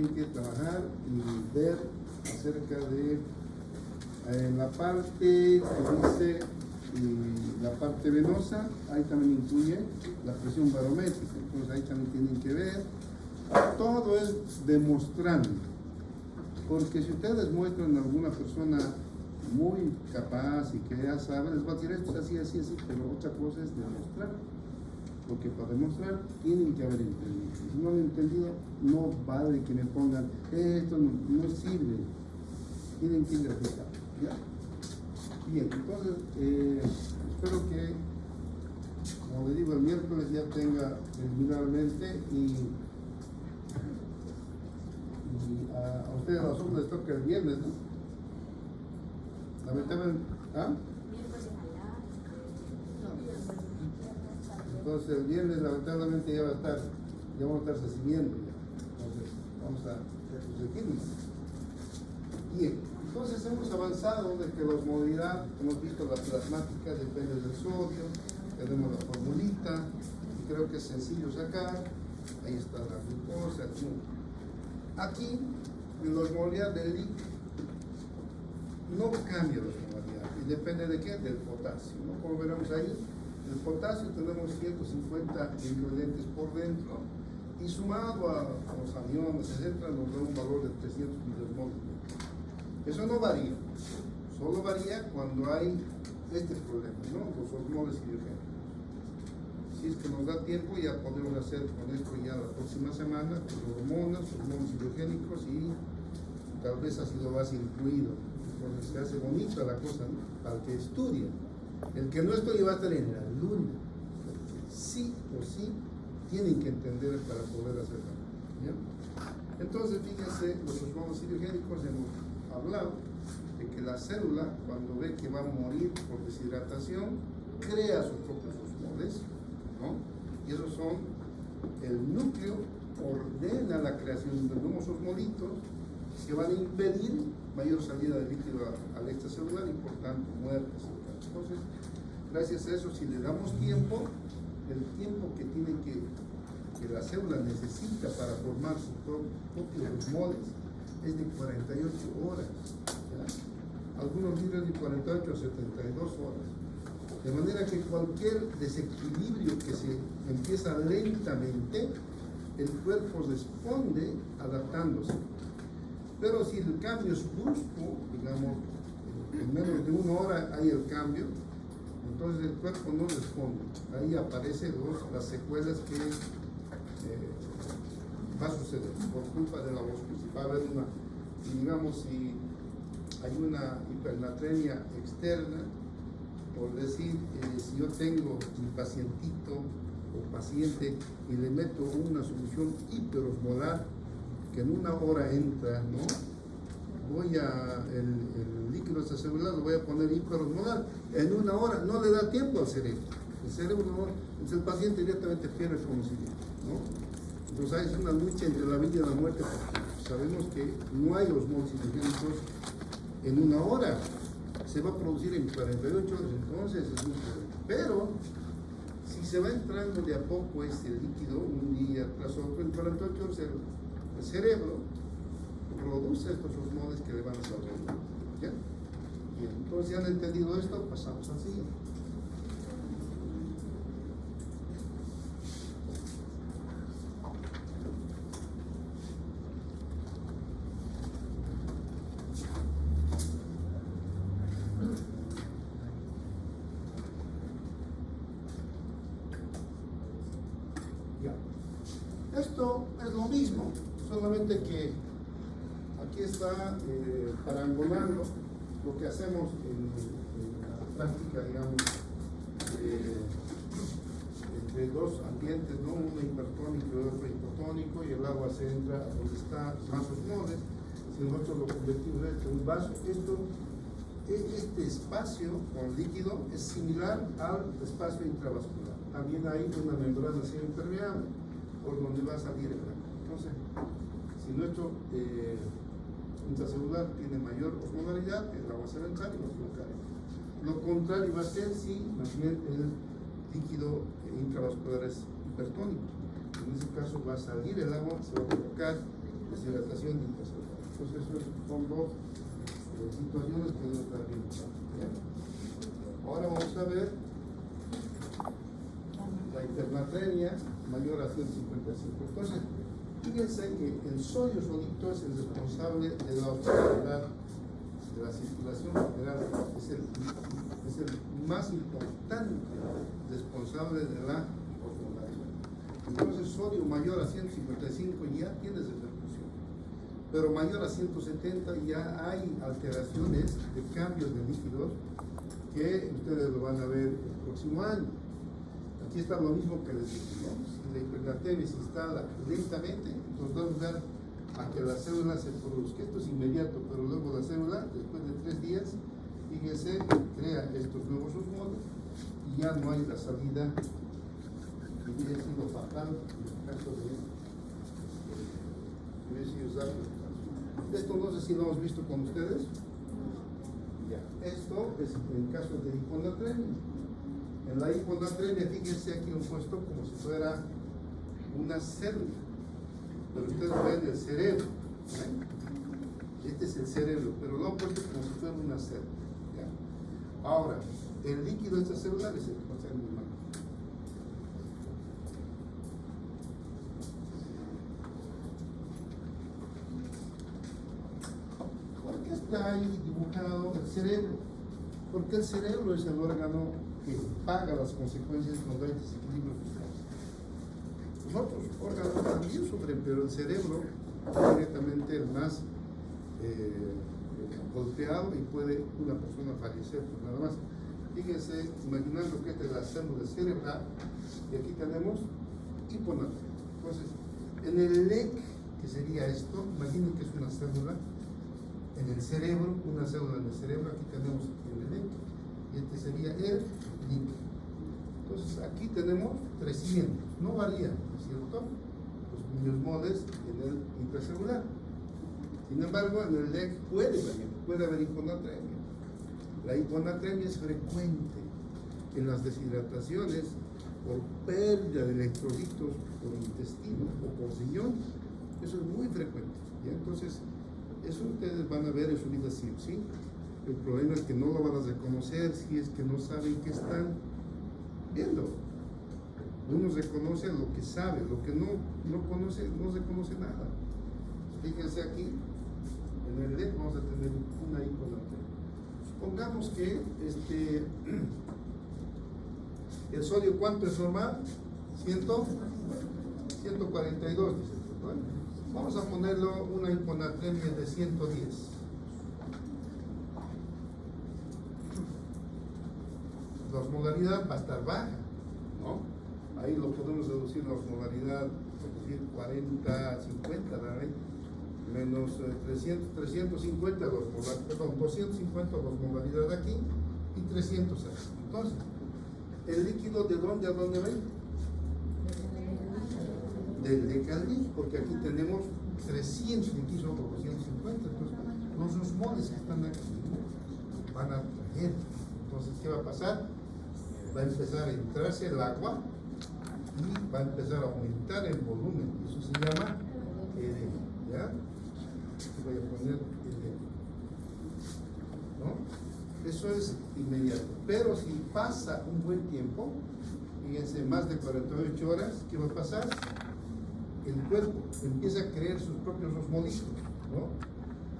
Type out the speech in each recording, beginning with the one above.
Tienen que trabajar y ver acerca de la parte que dice la parte venosa, ahí también incluye la presión barométrica, entonces ahí también tienen que ver. Todo es demostrando, porque si ustedes muestran a alguna persona muy capaz y que ya sabe, les va a decir esto es así, así, así, pero otra cosa es demostrar. Porque para demostrar tienen que haber entendido. Si no han entendido, no vale que me pongan esto, no sirve. Tienen que graficar. ¿Ya? Bien, entonces espero que, como le digo, el miércoles ya tenga preliminarmente y a ustedes a los hombres les toca el viernes, ¿no? Lamentablemente, ¿ah? Entonces el viernes lamentablemente ya vamos a estar recibiendo ya. Entonces vamos a repetirnos. Bien, entonces hemos avanzado de que la osmolaridad, hemos visto la plasmática, depende del sodio, tenemos la formulita, y creo que es sencillo sacar, ahí está la glucosa, aquí en la osmolaridad del líquido no cambia la osmolaridad, y depende de qué, del potasio, ¿no? Como veremos ahí, el potasio tenemos 150 ingredientes por dentro y sumado a los aniones, etc., nos da un valor de 300 milimoles. Eso no varía, solo varía cuando hay este problema, ¿no? Los osmoles hidrogénicos. Si es que nos da tiempo, ya podemos hacer con esto ya la próxima semana, con hormonas, hormones hidrogénicos y tal vez ácido base incluido. Entonces se hace bonita la cosa, ¿no? Para el que estudia. El que no estudia va a estar en la luna. Sí o sí tienen que entender para poder hacerlo. ¿Ya? Entonces, fíjense, los osmoles hidrogénicos hemos hablado de que la célula, cuando ve que va a morir por deshidratación, crea sus propios osmoles, ¿no? Y esos son, el núcleo ordena la creación de nuevos osmolitos que van a impedir mayor salida de líquido al extracelular y por tanto muerte. Entonces, gracias a eso, si le damos tiempo, el tiempo que tiene que la célula necesita para formar sus propios osmoles es de 48 horas. ¿Ya? Algunos libros de 48 a 72 horas. De manera que cualquier desequilibrio que se empieza lentamente, el cuerpo responde adaptándose. Pero si el cambio es brusco, digamos, en menos de una hora hay el cambio, entonces el cuerpo no responde. Ahí aparecen las secuelas que va a suceder por culpa de la osmosis. Va a haber una, digamos, si hay una hipernatremia externa, por decir, si yo tengo mi pacientito o paciente y le meto una solución hiperosmolar que en una hora entra, ¿no? El líquido extracelular lo voy a poner hiperosmolar, en una hora no le da tiempo al cerebro. El cerebro no, entonces el paciente directamente pierde el conocimiento, ¿no? Entonces hay una lucha entre la vida y la muerte, porque sabemos que no hay osmosis hidrogénicos en una hora, se va a producir en 48 horas, entonces es muy problema. Pero si se va entrando de a poco este líquido, un día tras otro, en 48 horas el cerebro produce estos osmoles que le van a salvar. ¿Ya? Bien, entonces, ya han entendido esto, pasamos al siguiente. Ya. Esto es lo mismo, solamente que aquí está parangolando lo que hacemos en la práctica, digamos, entre dos ambientes, ¿no? Uno hipertónico y otro hipotónico, y el agua se entra a donde está más osmoles. Si nosotros lo convertimos en un vaso, este espacio con líquido es similar al espacio intravascular. También hay una membrana semipermeable por donde va a salir el agua. Entonces, si nuestro intracelular tiene mayor osmolaridad, el agua se va a entrar y nos va a caer. Lo contrario va a ser si más bien el líquido intravascular es hipertónico. En ese caso va a salir el agua, se va a colocar deshidratación intracelular. Entonces, esos son dos situaciones que deben estar bien. ¿Bien? Ahora vamos a ver la hipernatremia mayor a 155. Entonces, fíjense que el sodio solito es el responsable de la osmolalidad de la circulación general, es el más importante responsable de la osmolalidad. Entonces, sodio mayor a 155 ya tienes repercusión, pero mayor a 170 ya hay alteraciones de cambios de líquidos que ustedes lo van a ver el próximo año. Aquí está lo mismo que les dije, ¿no? Si la hipernatremia se instala lentamente, entonces vamos a ver a que la célula se produzca. Esto es inmediato, pero luego la célula, después de 3 días, fíjense, crea estos nuevos osmolos y ya no hay la salida que hubiera sido fatal en el caso de hubiera sido usado. Esto no sé si lo hemos visto con ustedes. Ya. Esto es en caso de hiponatremia. En la hiponatremia, fíjense aquí un puesto como si fuera una célula, pero ustedes ven el cerebro, ¿eh? Este es el cerebro, pero lo han puesto como si fuera una célula. ¿Ya? Ahora, el líquido extracelular es el que pasa en mi mano. ¿Por qué está ahí dibujado el cerebro? Porque el cerebro es el órgano que paga las consecuencias cuando hay desequilibrio fiscal. Los otros órganos también sufren, pero el cerebro es directamente el más golpeado y puede una persona fallecer, pues nada más. Fíjense, imaginando que esta es la célula cerebral y aquí tenemos hiponatremia. Entonces, en el LEC, que sería esto, imaginen que es una célula en el cerebro, una célula en el cerebro, aquí tenemos el LEC y este sería el líquido. Entonces aquí tenemos 300, no varía, ¿no es cierto? Los miliosmoles en el intracelular. Sin embargo, en el LEC puede variar, puede haber hiponatremia. La hiponatremia es frecuente en las deshidrataciones por pérdida de electrolitos por intestino o por riñón. Eso es muy frecuente. ¿Ya? Entonces, eso ustedes van a ver en su vida sí o sí. El problema es que no lo van a reconocer si es que no saben qué están viendo. Uno reconoce lo que sabe, lo que no conoce, no reconoce nada. Fíjense aquí, en el LED vamos a tener una hiponatremia. Supongamos que el sodio, ¿cuánto es normal? 142, dice. Bueno, vamos a ponerlo una hiponatremia de 110. La osmolaridad va a estar baja, ¿no? Ahí lo podemos reducir la osmolaridad, por decir 40, 50, ¿verdad? Menos 350 la osmolaridad, perdón, 250 la osmolaridad aquí y 300 aquí. Entonces, ¿el líquido de dónde a dónde va? Del decalí, porque aquí tenemos 300 y aquí son 250. Entonces, los osmoles que están aquí van a traer. Entonces, ¿qué va a pasar? Va a empezar a entrarse el agua y va a empezar a aumentar el volumen. Eso se llama edema. ¿Ya? Voy a poner edema. ¿No? Eso es inmediato. Pero si pasa un buen tiempo, fíjense, más de 48 horas, ¿qué va a pasar? El cuerpo empieza a crear sus propios osmolitos, ¿no?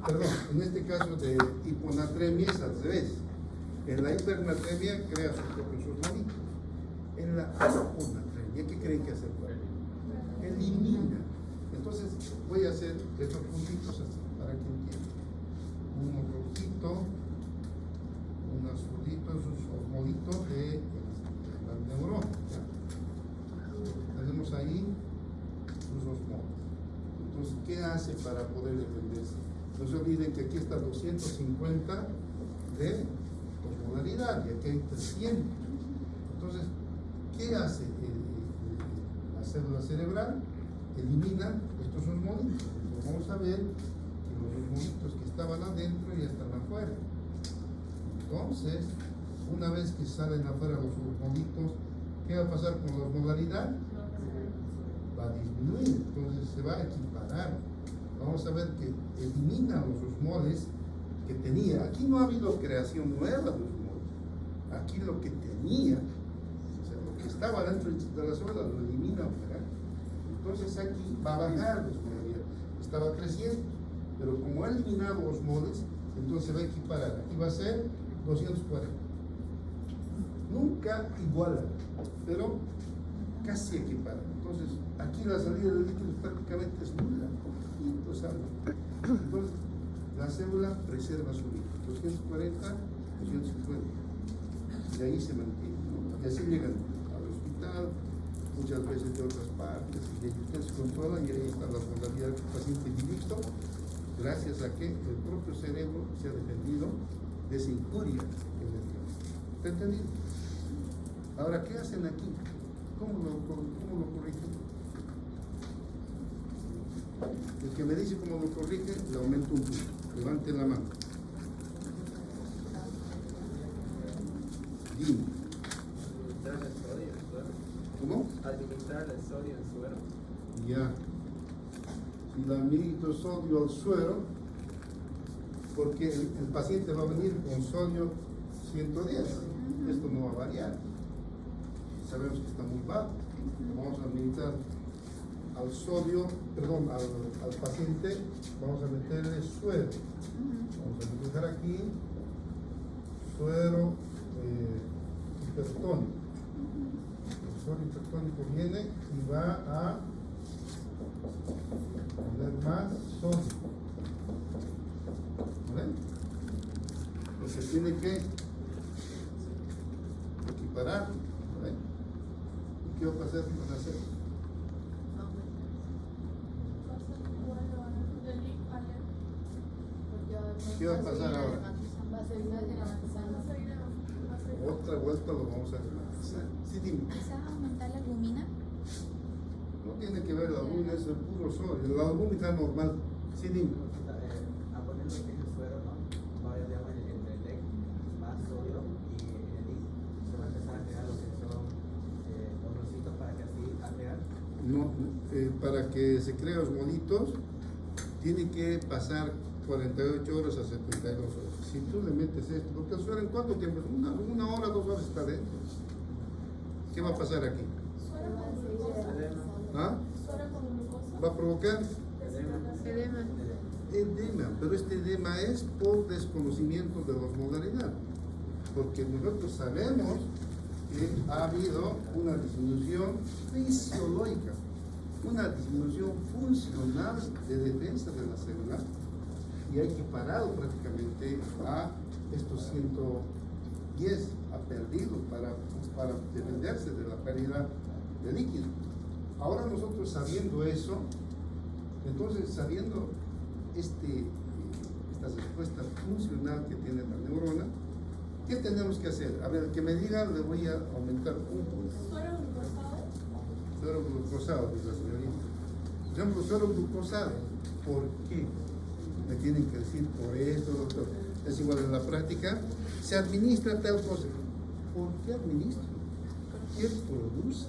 Perdón, en este caso de hiponatremia es al revés. En la hipernatremia crea sus propios osmolitos. En la hiponatremia, ¿qué creen que hace? Elimina. Entonces voy a hacer estos puntitos así, para que entiendan. Un rojito, un azulito, esos osmolitos de la neurona. Tenemos ahí los osmolos. Entonces, ¿qué hace para poder defenderse? No se olviden que aquí está 250 de osmolaridad y aquí hay 300. Entonces, ¿qué hace la célula cerebral? Elimina estos osmolitos. Entonces, vamos a ver que los osmolitos que estaban adentro ya están afuera. Entonces, una vez que salen afuera los osmolitos, ¿qué va a pasar con la osmolaridad? Va a disminuir, entonces se va a equiparar. vamos a ver que elimina los osmoles que tenía. Aquí no ha habido creación nueva de osmoles. Aquí lo que tenía, o sea, lo que estaba dentro de la suela lo elimina, ¿verdad? Entonces aquí va a bajar la osmolalidad. Estaba creciendo, pero como ha eliminado osmoles, entonces va a equiparar. Aquí va a ser 240. Nunca iguala, pero casi equipara. Entonces, aquí la salida del líquido prácticamente es nula, poquito sale. Entonces, la célula preserva su líquido, 240, 250. De ahí se mantiene, ¿no? Y así llegan al hospital, muchas veces de otras partes, y ustedes se controlan y ahí está la modalidad del paciente directo, gracias a que el propio cerebro se ha defendido de esa injuria en el cuerpo. ¿Está entendido? Ahora, ¿qué hacen aquí? ¿Cómo lo corrigen? El que me dice cómo lo corrige, le aumento un punto. Levante la mano. Dime. Administrar el sodio en suero. ¿Cómo? Administrar el sodio en suero. Ya. Si le administro sodio al suero, porque el paciente va a venir con sodio 110. Esto no va a variar. Sabemos que está muy bajo. Vamos a administrar al sodio, perdón, al paciente, vamos a meterle suero. Vamos a dibujar aquí suero hipertónico. El suero hipertónico viene y va a poner más sodio. ¿Ven? Entonces tiene que equiparar. ¿Ven? ¿Qué va a pasar con la célula? ¿Qué va a pasar ahora? Otra vuelta lo vamos a rematizar. Sí, dime. ¿Esa va a aumentar la albumina? No tiene que ver la albúmina, es el puro sodio. La albúmina está normal. Sí, dime. A poner lo que es el suero, ¿no? Va a haber entre el DEC más sodio y en el I se va a empezar a crear lo que son osmolitos para que así agregar. No, para que se creen osmolitos, tiene que pasar 48 horas a 72 horas. Si tú le metes esto, porque el suero en cuánto tiempo, una hora, 2 horas está dentro. ¿Qué va a pasar aquí? ¿Ah? Va a provocar edema, pero este edema es por desconocimiento de la osmolaridad, porque nosotros sabemos que ha habido una disminución fisiológica, una disminución funcional de defensa de la célula, y ha equiparado prácticamente a estos 110, ha perdido para defenderse de la pérdida de líquido. Ahora nosotros sabiendo eso, entonces sabiendo esta respuesta funcional que tiene la neurona, ¿qué tenemos que hacer? A ver, que me diga, le voy a aumentar un punto. Suero glucosado, dice la señorita. Por ejemplo, suero glucosado, ¿por qué? Me tienen que decir por esto, doctor. Es igual en la práctica, se administra tal cosa. ¿Por qué administro? ¿Qué produce?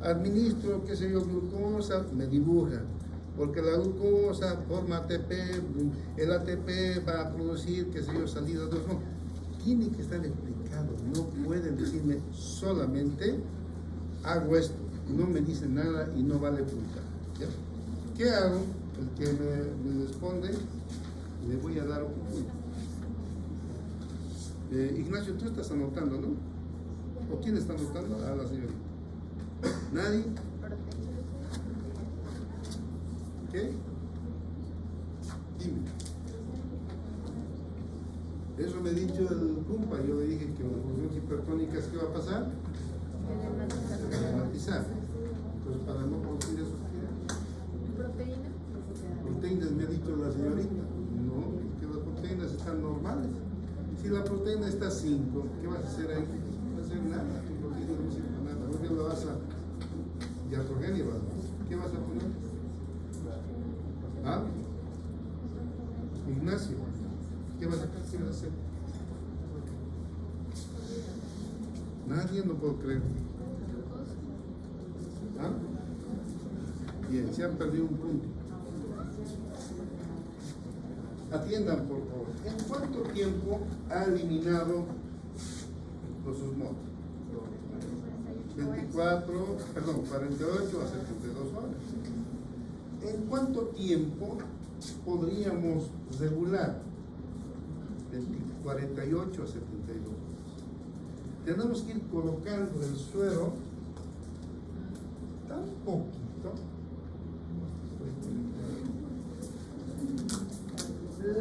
Administro, qué sé yo, glucosa, me dibuja. Porque la glucosa forma ATP, el ATP va a producir, qué sé yo, salida de osmosis. Tiene que estar explicado, no pueden decirme solamente hago esto, no me dicen nada y no vale punta. ¿Ya? ¿Qué hago? El que me responde, le voy a dar un punto. Ignacio, tú estás anotando, ¿no? ¿O quién está anotando? A la señorita. ¿Nadie? ¿Qué? Dime. Eso me ha dicho el compa. Yo le dije que en las funciones hipertónicas, ¿qué va a pasar? Edematizar. Entonces, para no producir eso, ¿qué? ¿Proteína? Proteínas, me ha dicho la señorita. No, que las proteínas están normales. Si la proteína está 5, ¿qué vas a hacer ahí? No vas a hacer nada. Tu proteína no sirve para nada. ¿Por qué la vas a iatrogenia? ¿Qué vas a poner? ¿Ah? Ignacio, ¿qué vas a hacer? Nadie, no puedo creer. ¿Ah? Bien, se han perdido un punto. atiendan por favor. ¿En cuánto tiempo ha eliminado los osmotos? 48 a 72 horas. ¿En cuánto tiempo podríamos regular? 48 a 72 horas. Tenemos que ir colocando el suero tan poquito,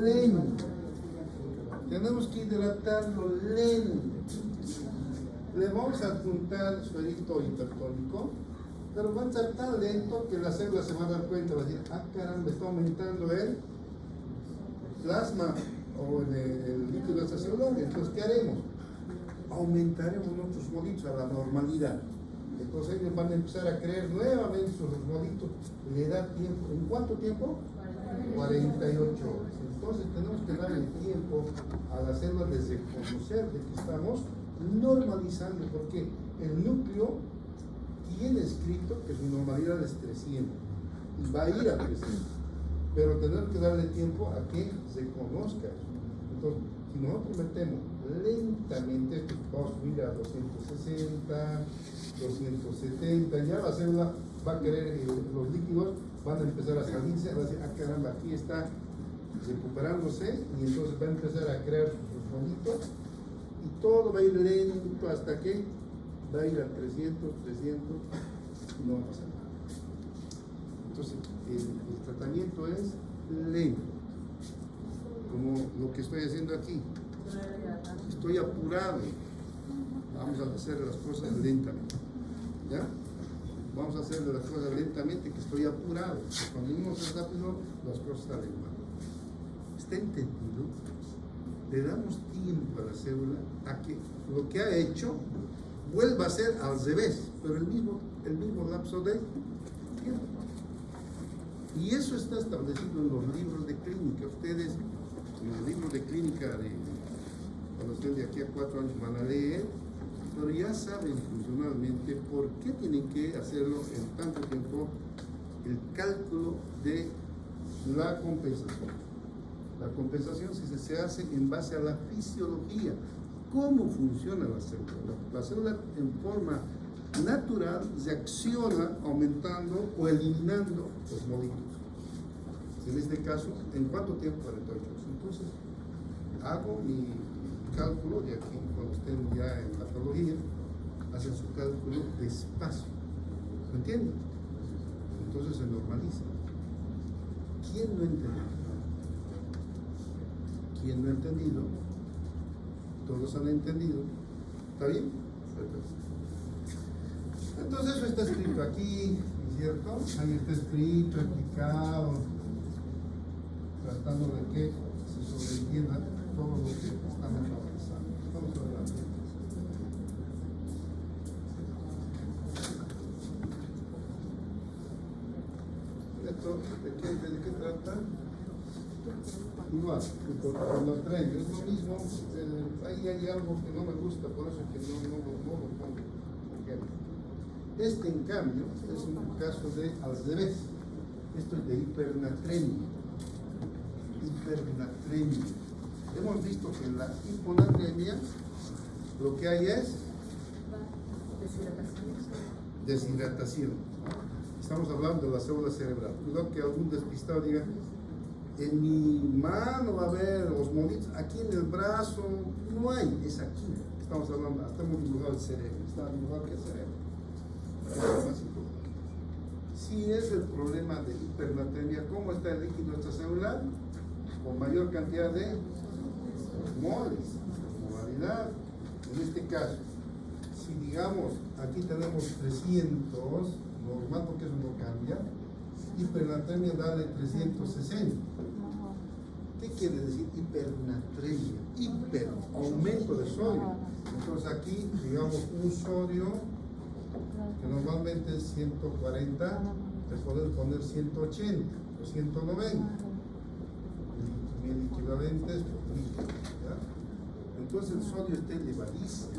lento. Tenemos que hidratarlo lento. Le vamos a adjuntar suerito hipertónico, pero va a estar tan lento que la célula se va a dar cuenta, va a decir, ah caramba, está aumentando el plasma o el líquido extracelular. Entonces, ¿qué haremos? Aumentaremos nuestros osmolitos a la normalidad. Entonces ellos van a empezar a crear nuevamente sus osmolitos. Le da tiempo. ¿En cuánto tiempo? 48 horas. Entonces tenemos que dar el tiempo a las células de reconocer de que estamos normalizando, porque el núcleo tiene escrito que su normalidad es 300 y va a ir a 300, pero tenemos que darle tiempo a que se conozca eso. Entonces, si nosotros metemos lentamente, esto va a subir a 260, 270, ya la célula va a querer, los líquidos van a empezar a salirse, va a decir, ah caramba, aquí está recuperándose, y entonces va a empezar a crear sus osmolitos, y todo va a ir lento hasta que va a ir a 300, y no va a pasar nada. Entonces, el tratamiento es lento, como lo que estoy haciendo aquí. Estoy apurado. Vamos a hacer las cosas lentamente. ¿Ya? Vamos a hacer las cosas lentamente, que estoy apurado. Cuando uno se rápido, las cosas salen mal. ¿Está entendido? Le damos tiempo a la célula a que lo que ha hecho vuelva a ser al revés, pero el mismo lapso de tiempo. Y eso está establecido en los libros de clínica. Ustedes, en los libros de clínica, cuando estén de aquí a 4 años, van a leer, pero ya saben funcionalmente por qué tienen que hacerlo en tanto tiempo, el cálculo de la compensación. La compensación se hace en base a la fisiología, cómo funciona la célula. La célula en forma natural reacciona aumentando o eliminando los moléculas. En este caso, ¿en cuánto tiempo? 48 horas. Entonces, hago mi cálculo de aquí, cuando estén ya en patología, hacen su cálculo despacio. ¿Me entienden? Entonces se normaliza. ¿Quién no entendió? ¿Quién no ha entendido? Todos han entendido. ¿Está bien? Perfecto. Entonces eso está escrito aquí, ¿cierto? Ahí está escrito, explicado, tratando de que se sobreentienda todo lo que estamos avanzando. Vamos adelante. ¿Esto de qué trata? Igual, con los trenes, es lo mismo. Ahí hay algo que no me gusta, por eso es que no lo pongo. Este, en cambio, es un caso de al revés. Esto es de hipernatremia. Hipernatremia. Hemos visto que en la hiponatremia lo que hay es deshidratación. Estamos hablando de la célula cerebral. Cuidado que algún despistado diga, en mi mano va a haber osmolitos, aquí en el brazo no hay, es aquí. Estamos hablando, hasta hemos dibujado el cerebro, está dibujado que el cerebro. Si es el problema de hipernatremia, ¿cómo está el líquido extracelular? Con mayor cantidad de moles, modalidad. En este caso, si digamos, aquí tenemos 300, normal porque eso no cambia, hipernatremia da de 360. ¿Qué quiere decir hipernatremia? Hiper, aumento de sodio. Entonces aquí, digamos, un sodio que normalmente es 140, se puede poner 180 o 190. El equivalente es líquido, ¿ya? Entonces el sodio está elevadísimo.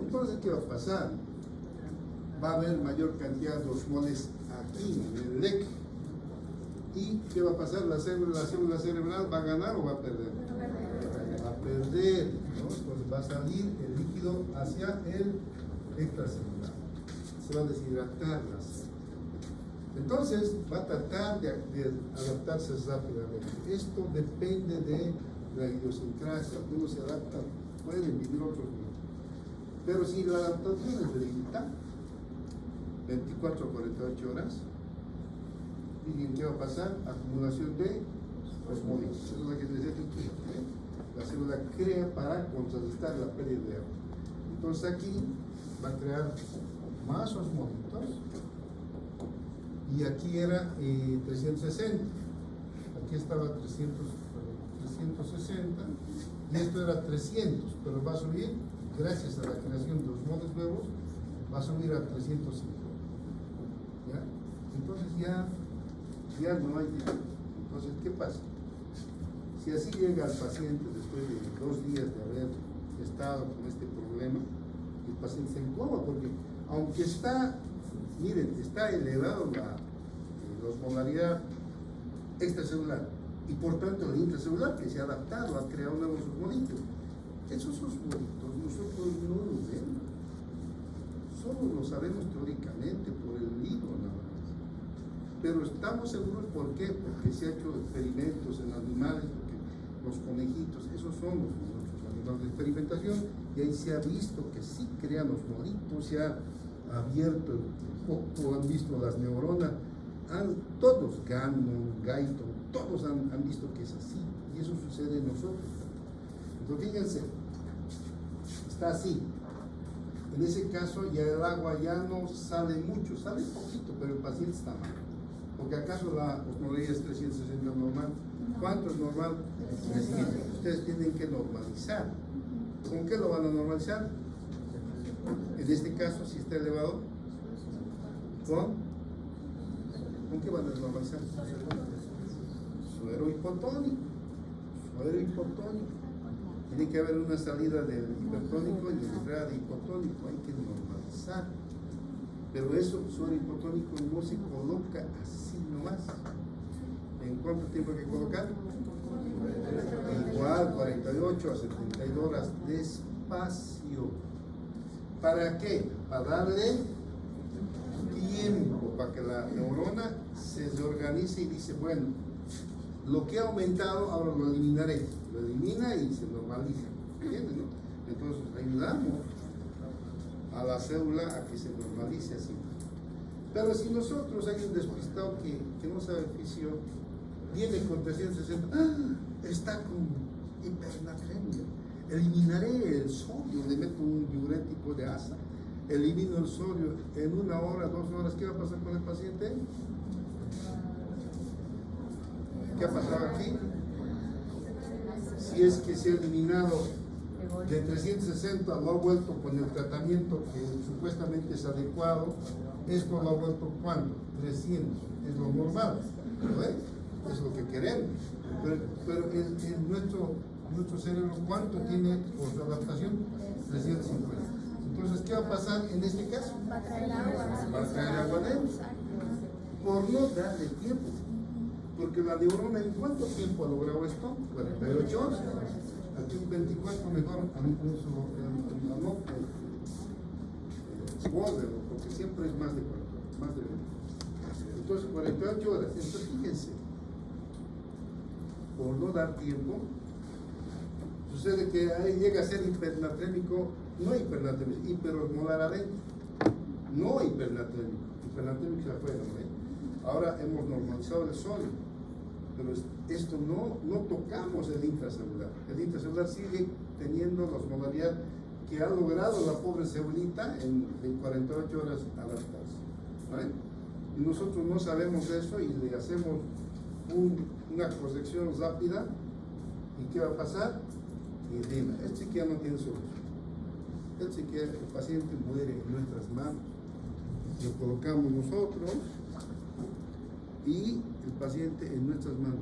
Entonces, ¿qué va a pasar? Va a haber mayor cantidad de osmoles aquí en el leque. ¿Y qué va a pasar? La célula cerebral va a ganar o va a perder? Va a perder, ¿no? Entonces va a salir el líquido hacia el extracelular. Se va a deshidratar la célula. Entonces va a tratar de adaptarse rápidamente. Esto depende de la idiosincrasia. Algunos se adaptan, pueden vivir, otros no. Pero si la adaptación es lenta, 24 a 48 horas, ¿y qué va a pasar? Acumulación de osmólitos. Eso es lo que decía aquí. La célula crea para contrarrestar la pérdida de agua. Entonces aquí va a crear más osmólitos. Y aquí era 360. Aquí estaba 360. Y esto era 300. Pero va a subir, gracias a la creación de osmoles nuevos, va a subir a 350. ¿Ya? Entonces ya no hay. Entonces, ¿qué pasa? Si así llega el paciente después de 2 días de haber estado con este problema, el paciente se incómodo porque aunque está, miren, está elevado la osmolaridad extracelular y por tanto el intracelular que se ha adaptado, ha creado nuevos osmolitos. Esos osmolitos nosotros no los vemos, solo lo sabemos teóricamente por el libro nada más. Pero estamos seguros, ¿por qué? Porque se han hecho experimentos en animales, porque los conejitos, esos son los animales de experimentación, y ahí se ha visto que sí crean osmolitos, se ha abierto el foco, han visto las neuronas, todos, Gannon, Guyton, todos han visto que es así, y eso sucede en nosotros. Entonces fíjense, está así. En ese caso ya el agua ya no sale mucho, sale poquito, pero el paciente está mal. Porque acaso la osmolaridad es 360 normal. ¿Cuánto es normal? 300. Ustedes tienen que normalizar. ¿Con qué lo van a normalizar? En este caso, si está elevado, ¿con qué van a normalizar? Suero hipotónico. Suero hipotónico. Tiene que haber una salida del hipertónico y una entrada de hipotónico. Hay que normalizar. Pero eso, suero hipotónico, no se coloca así nomás. ¿En cuánto tiempo hay que colocar? Igual, 48 a 72 horas, despacio. ¿Para qué? Para darle tiempo, para que la neurona se reorganice y dice, bueno, lo que ha aumentado ahora lo eliminaré. Lo elimina y se normaliza. ¿Entienden, no? Entonces ayudamos a la célula a que se normalice así. Pero si nosotros hay un despistado que no sabe fisio, viene con 360, está con hipernatremia, eliminaré el sodio, le meto un diurético de asa, elimino el sodio en 1 hora, 2 horas, ¿qué va a pasar con el paciente? ¿Qué ha pasado aquí? Si es que se ha eliminado de 360, lo ha vuelto con el tratamiento que supuestamente es adecuado, esto lo ha vuelto ¿cuánto? 300, es lo normal, ¿no es? Es lo que queremos. Pero en nuestro cerebro, ¿cuánto tiene por su adaptación? 350. Entonces, ¿qué va a pasar en este caso? Va a traer agua. Va a traer agua de él. Por no darle tiempo. Porque la neurona, ¿en cuánto tiempo ha logrado esto? 48 horas. Aquí 24 mejor, a mí incluso anoto porque siempre es más de 40, más de 20. Entonces 48 horas. Entonces fíjense, por no dar tiempo, sucede que ahí llega a ser hipernatrémico, no hipernatrémico, hiperosmolar adentro, no hipernatrémico, hipernatrémico se afuera, ¿no? Ahora hemos normalizado el sodio, pero esto no tocamos el intracelular. El intracelular sigue teniendo la osmolaridad que ha logrado la pobre célula en 48 horas adaptarse. ¿Vale? Y nosotros no sabemos eso y le hacemos una corrección rápida. ¿Y qué va a pasar? Edema. Este que ya no tiene solución. Este que el paciente muere en nuestras manos. Lo colocamos nosotros y el paciente en nuestras manos.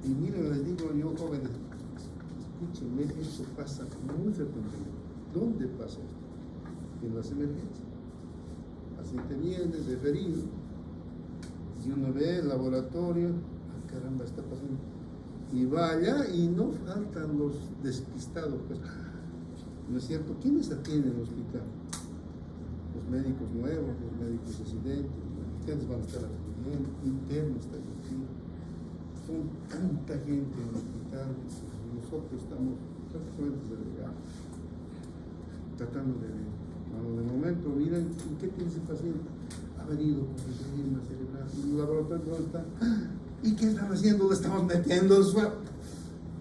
Y miren, les digo yo, jóvenes, escúchenme, esto pasa muy frecuentemente. ¿Dónde pasa esto? En las emergencias. El paciente viene referido Y uno ve el laboratorio, ah, caramba, está pasando. Y vaya, y no faltan los despistados, pues. ¿No es cierto? ¿Quiénes atienden en el hospital? Los médicos nuevos, los médicos residentes, ustedes van a estar atendiendo, internos también. Son tanta gente en el hospital, nosotros estamos prácticamente delegados, tratando de ver. Bueno, de momento, miren, ¿qué tiene ese paciente? Ha venido con enfisema cerebral, y el laboratorio no está. ¿Y qué están haciendo? Le estamos metiendo el suero.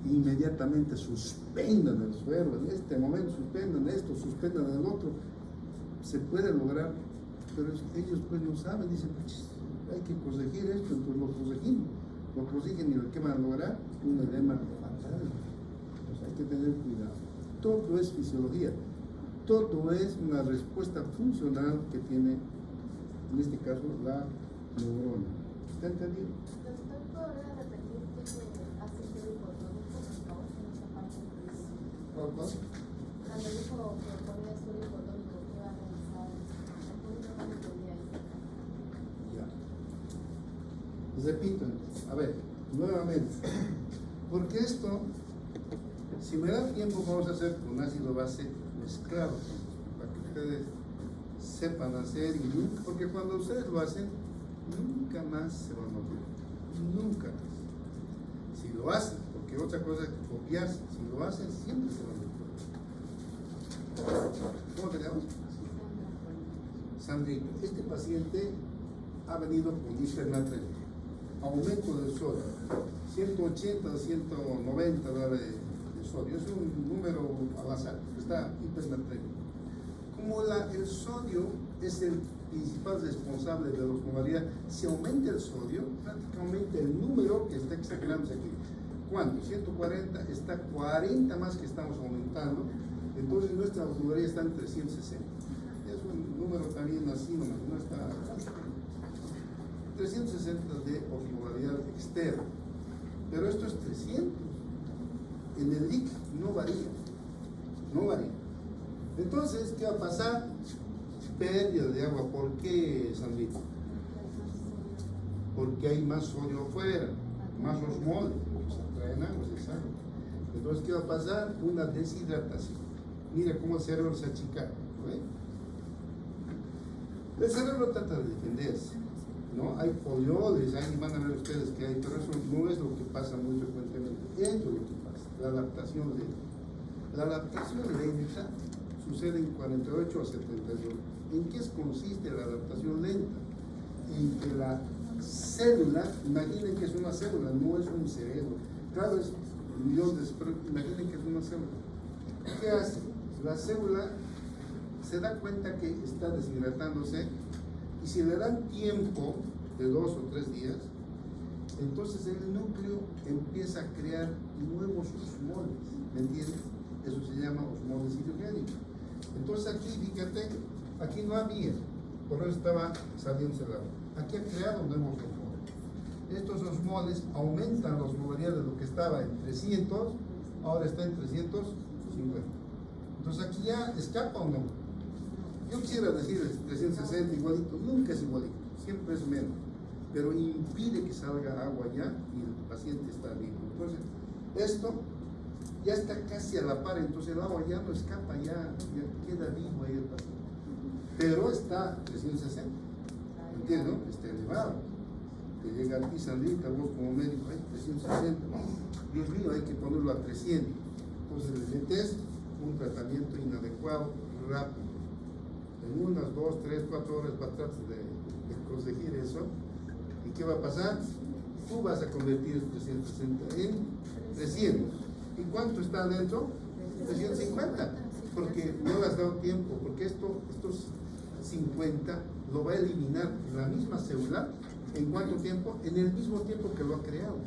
Inmediatamente suspendan el suero, en este momento suspendan esto, suspendan el otro. Se puede lograr, pero ellos pues no saben, dicen, pues, hay que corregir esto, entonces lo corrigen y lo que van a lograr, un edema fatal. Entonces hay que tener cuidado. Todo es fisiología, todo es una respuesta funcional que tiene, en este caso, la neurona. ¿Está entendido? Doctor, ¿podría repetir qué se hace el hipotrónico, por favor, en esa parte que dice? ¿Cuál? Cuando dijo que ponía el hipotrónico, ¿qué va a realizar? ¿El público no me podía ir? Ya. Repito, a ver, nuevamente, porque esto, si me da tiempo, vamos a hacer con ácido base mezclado, para que ustedes sepan hacer, porque cuando ustedes lo hacen, nunca más se van a olvidar, nunca más. Si lo hacen, porque otra cosa es copiarse, si lo hacen, siempre se van a olvidar. ¿Cómo te llamas? Sandrita, este paciente ha venido con hipernatremia, aumento del sodio, 180 a 190 de sodio, es un número al azar, está hipernatremia. Como el sodio es el principal responsable de la osmolaridad, si aumenta el sodio, prácticamente el número que está exagerándose aquí, ¿cuánto? 140, está 40 más que estamos aumentando, entonces nuestra osmolaridad está en 360. Es un número también así, no está 360 de osmolaridad externa, pero esto es 300. En el LIC no varía, no varía. Entonces, ¿qué va a pasar? Pérdida de agua. ¿Por qué, Sandrita? Porque hay más sodio afuera, más osmoles, porque se traen agua, se sale. Entonces, ¿qué va a pasar? Una deshidratación. Mira cómo el cerebro se achica. ¿Ve? El cerebro trata de defenderse, ¿no? Hay polioles, ahí van a ver ustedes que hay, pero eso no es lo que pasa muy frecuentemente. Esto es lo que pasa, la adaptación lenta. La adaptación lenta sucede en 48 a 72. ¿En qué consiste la adaptación lenta? En que la célula, imaginen que es una célula, no es un cerebro. Claro, es millones, pero imaginen que es una célula. ¿Qué hace? La célula se da cuenta que está deshidratándose y si le dan tiempo de 2 o 3 días, entonces el núcleo empieza a crear nuevos osmoles, ¿me entiendes? Eso se llama osmoles hidrogénica. Entonces aquí, fíjate, aquí no había, por eso estaba saliendo el agua. Aquí ha creado nuevos osmoles. Estos osmoles aumentan la osmolaridad de lo que estaba en 300, ahora está en 350. Entonces aquí ya escapa o no. Yo quisiera decir 360 igualito, nunca es igualito, siempre es menos, pero impide que salga agua ya y el paciente está vivo. Entonces, esto ya está casi a la par, entonces el agua ya no escapa, ya queda vivo ahí el paciente. Pero está 360, ¿entiendes? Está elevado. Te llega a ti, Sandrita, vos como médico, hay 360, Dios mío, hay que ponerlo a 300. Entonces le metes un tratamiento inadecuado, rápido. En unas 2, 3, 4 horas va a tratar de conseguir eso. ¿Y qué va a pasar? Tú vas a convertir 360 en 300. ¿Y cuánto está adentro? 350. Porque no le has dado tiempo, porque estos 50 lo va a eliminar la misma célula. ¿En cuánto tiempo? En el mismo tiempo que lo ha creado.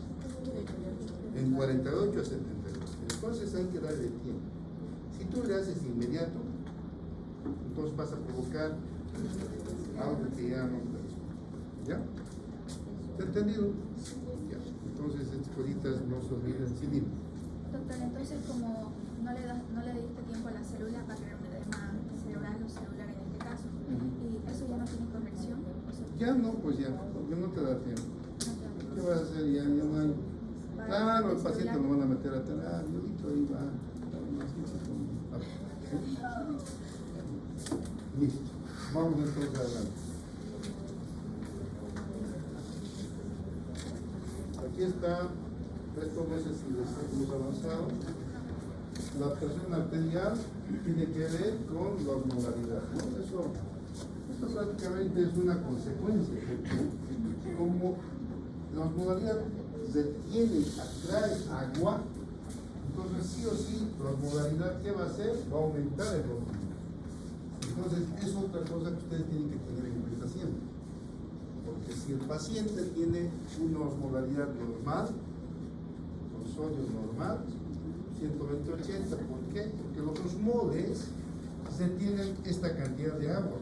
En 48 a 72. Entonces hay que darle tiempo. Si tú le haces inmediato, entonces vas a provocar algo que ya no puedes. ¿Ya? ¿Te entendido? Ya. Entonces, estas cositas no se olviden. Sí, dime. Doctor, entonces como no le diste tiempo a la célula para crear un edema cerebral o celular en este caso, y eso ya no tiene corrección. O sea, Ya no, pues ya, porque no te da tiempo. ¿Qué vas a hacer? Ya no hay. Claro, el paciente lo van a meter a terapia, y ahí va. Listo. Vamos entonces adelante. Aquí está, esto no sé si les hemos avanzado. La presión arterial tiene que ver con la osmolaridad, ¿no? Esto prácticamente es una consecuencia, porque como la osmolaridad retiene, atrae agua, entonces sí o sí la osmolaridad, ¿qué va a hacer? Va a aumentar el volumen. Entonces es otra cosa que ustedes tienen que tener en cuenta siempre, porque si el paciente tiene una osmolaridad normal, con sodio normal, 120-80, ¿por qué? Porque los osmoles se tienen esta cantidad de agua,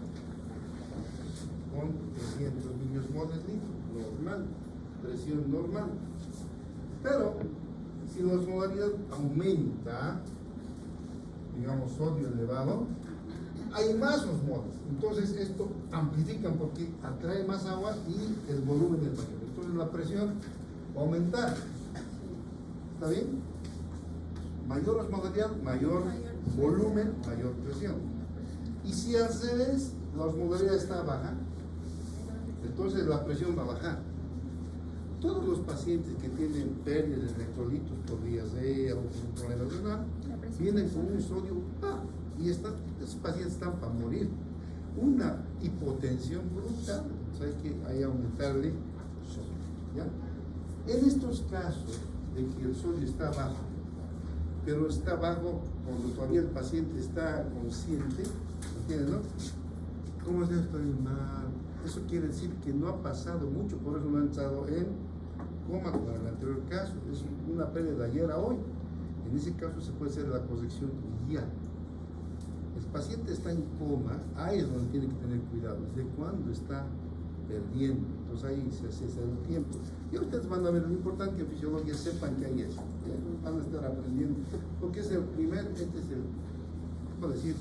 con 300 miliosmoles litro, normal, presión normal. Pero si la osmolaridad aumenta, digamos sodio elevado, hay más osmoles. Entonces esto amplifica porque atrae más agua y el volumen es mayor. Entonces la presión va a aumentar. ¿Está bien? Mayor osmolaridad, mayor volumen, mayor presión. Y si al revés, la osmolaridad está baja, entonces la presión va a bajar. Todos los pacientes que tienen pérdida de electrolitos por diarrea o por un problema renal vienen con un sodio bajo y estos pacientes están para morir. Una hipotensión brutal, o sea, hay que aumentarle sodio. ¿Ya? En estos casos de que el sodio está bajo, pero está bajo cuando todavía el paciente está consciente, ¿entiendes, no? ¿Cómo es esto? Mal. Eso quiere decir que no ha pasado mucho, por eso no ha entrado en coma como en el anterior caso. Es una pérdida de ayer a hoy. En ese caso se puede hacer la corrección ya. El paciente está en coma, ahí es donde tiene que tener cuidado, desde cuándo está perdiendo. Entonces ahí se hace el tiempo. Y ustedes van a ver, lo importante que en fisiología sepan que hay eso. Van a estar aprendiendo. Porque es el primer, este es el, ¿cómo decir?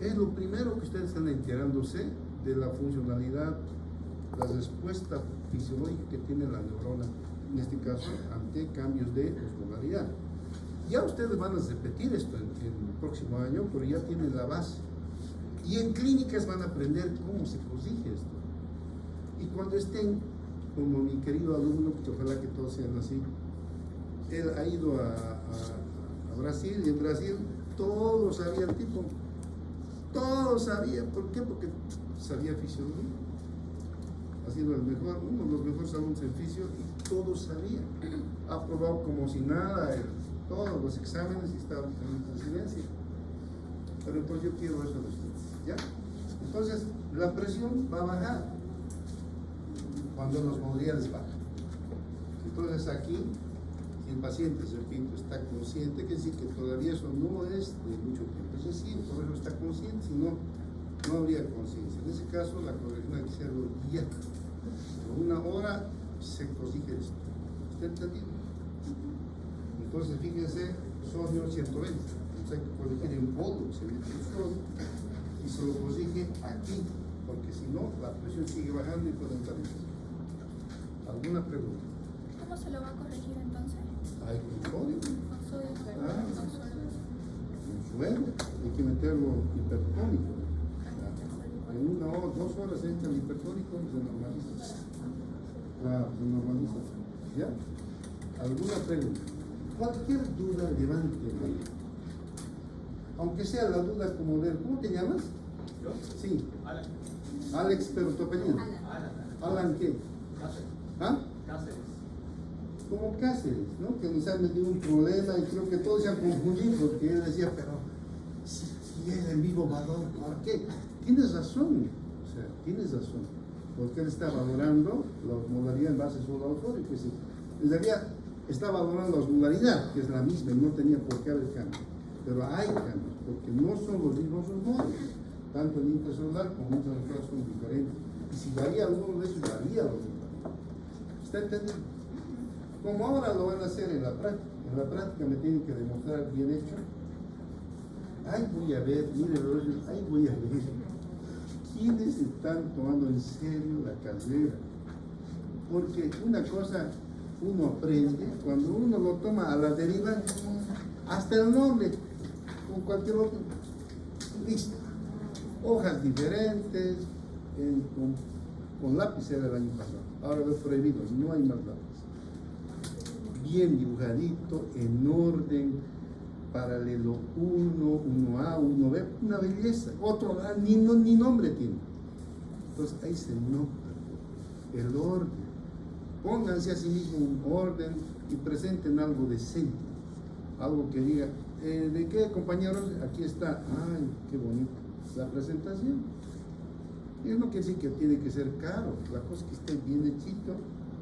Es lo primero que ustedes están enterándose de la funcionalidad, la respuesta fisiológica que tiene la neurona, en este caso, ante cambios de osmolaridad. Ya ustedes van a repetir esto en el próximo año, pero ya tienen la base. Y en clínicas van a aprender cómo se corrige esto. Y cuando estén, como mi querido alumno, que ojalá que todos sean así, él ha ido a Brasil, y en Brasil todo sabía el tipo. Todo sabía. ¿Por qué? Porque sabía fisiología. Ha sido el mejor, uno de los mejores alumnos en fisio y todo sabía. Ha aprobado como si nada todos los exámenes y estaba en residencia. Pero entonces yo quiero eso de ustedes, ¿ya? Entonces la presión va a bajar cuando los osmolaridades bajan. Entonces aquí, si el paciente, repito, está consciente, quiere decir que todavía eso no es de mucho tiempo. Es decir, por eso está consciente, si no, no habría conciencia. En ese caso, la corrección hay que hacerlo ya. En una hora se corrige esto. ¿Está entendido? Entonces, fíjense, sodio 120. Entonces hay que corregir en polvo, se mete el sodio y se lo corrige aquí, porque si no, la presión sigue bajando y puede entrar en eso. ¿Alguna pregunta? ¿Cómo se lo va a corregir entonces? Hay con sodio. Con sodio, con suero. En suero, hay que meterlo hipertónico. En 1 o 2 horas entra el hipertónico y se normaliza. Claro, se normaliza. ¿Ya? ¿Alguna pregunta? Cualquier duda, levántela. Aunque sea la duda como de, ¿cómo te llamas? ¿Yo? Sí. Alex. Alex, pero tu apellido. ¿Alan qué? Cáceres. ¿Ah? Cáceres. Como Cáceres, ¿no? Que nos han metido un problema y creo que todos se han confundido porque él decía, pero si es el mismo valor, ¿por qué? Tienes razón, o sea, tienes razón, porque él está valorando la osmolaridad en base solo al sodio, pues en realidad está valorando la osmolaridad, que es la misma y no tenía por qué haber cambio, pero hay cambios, porque no son los mismos osmoles, tanto el intracelular como el intracelular son diferentes, y si varía alguno de esos, varía los demás. ¿Está entendiendo? Como ahora lo van a hacer en la práctica me tienen que demostrar bien hecho. Ay, voy a ver, mire, ay, voy a ver. ¿quiénes están tomando en serio la carrera? Porque una cosa uno aprende, cuando uno lo toma a la deriva, hasta el nombre, con cualquier otro, listo. Hojas diferentes, con lápiz era el año pasado, ahora lo he prohibido, no hay más lápiz. Bien dibujadito, en orden, paralelo 1, 1A, 1B, una belleza. Otro ni nombre tiene. Entonces ahí se nota el orden. Pónganse a sí mismo un orden y presenten algo decente, algo que diga, ¿de qué, compañeros? Aquí está. Ay, qué bonito la presentación. Y eso no quiere decir que tiene que ser caro, la cosa es que esté bien hechito,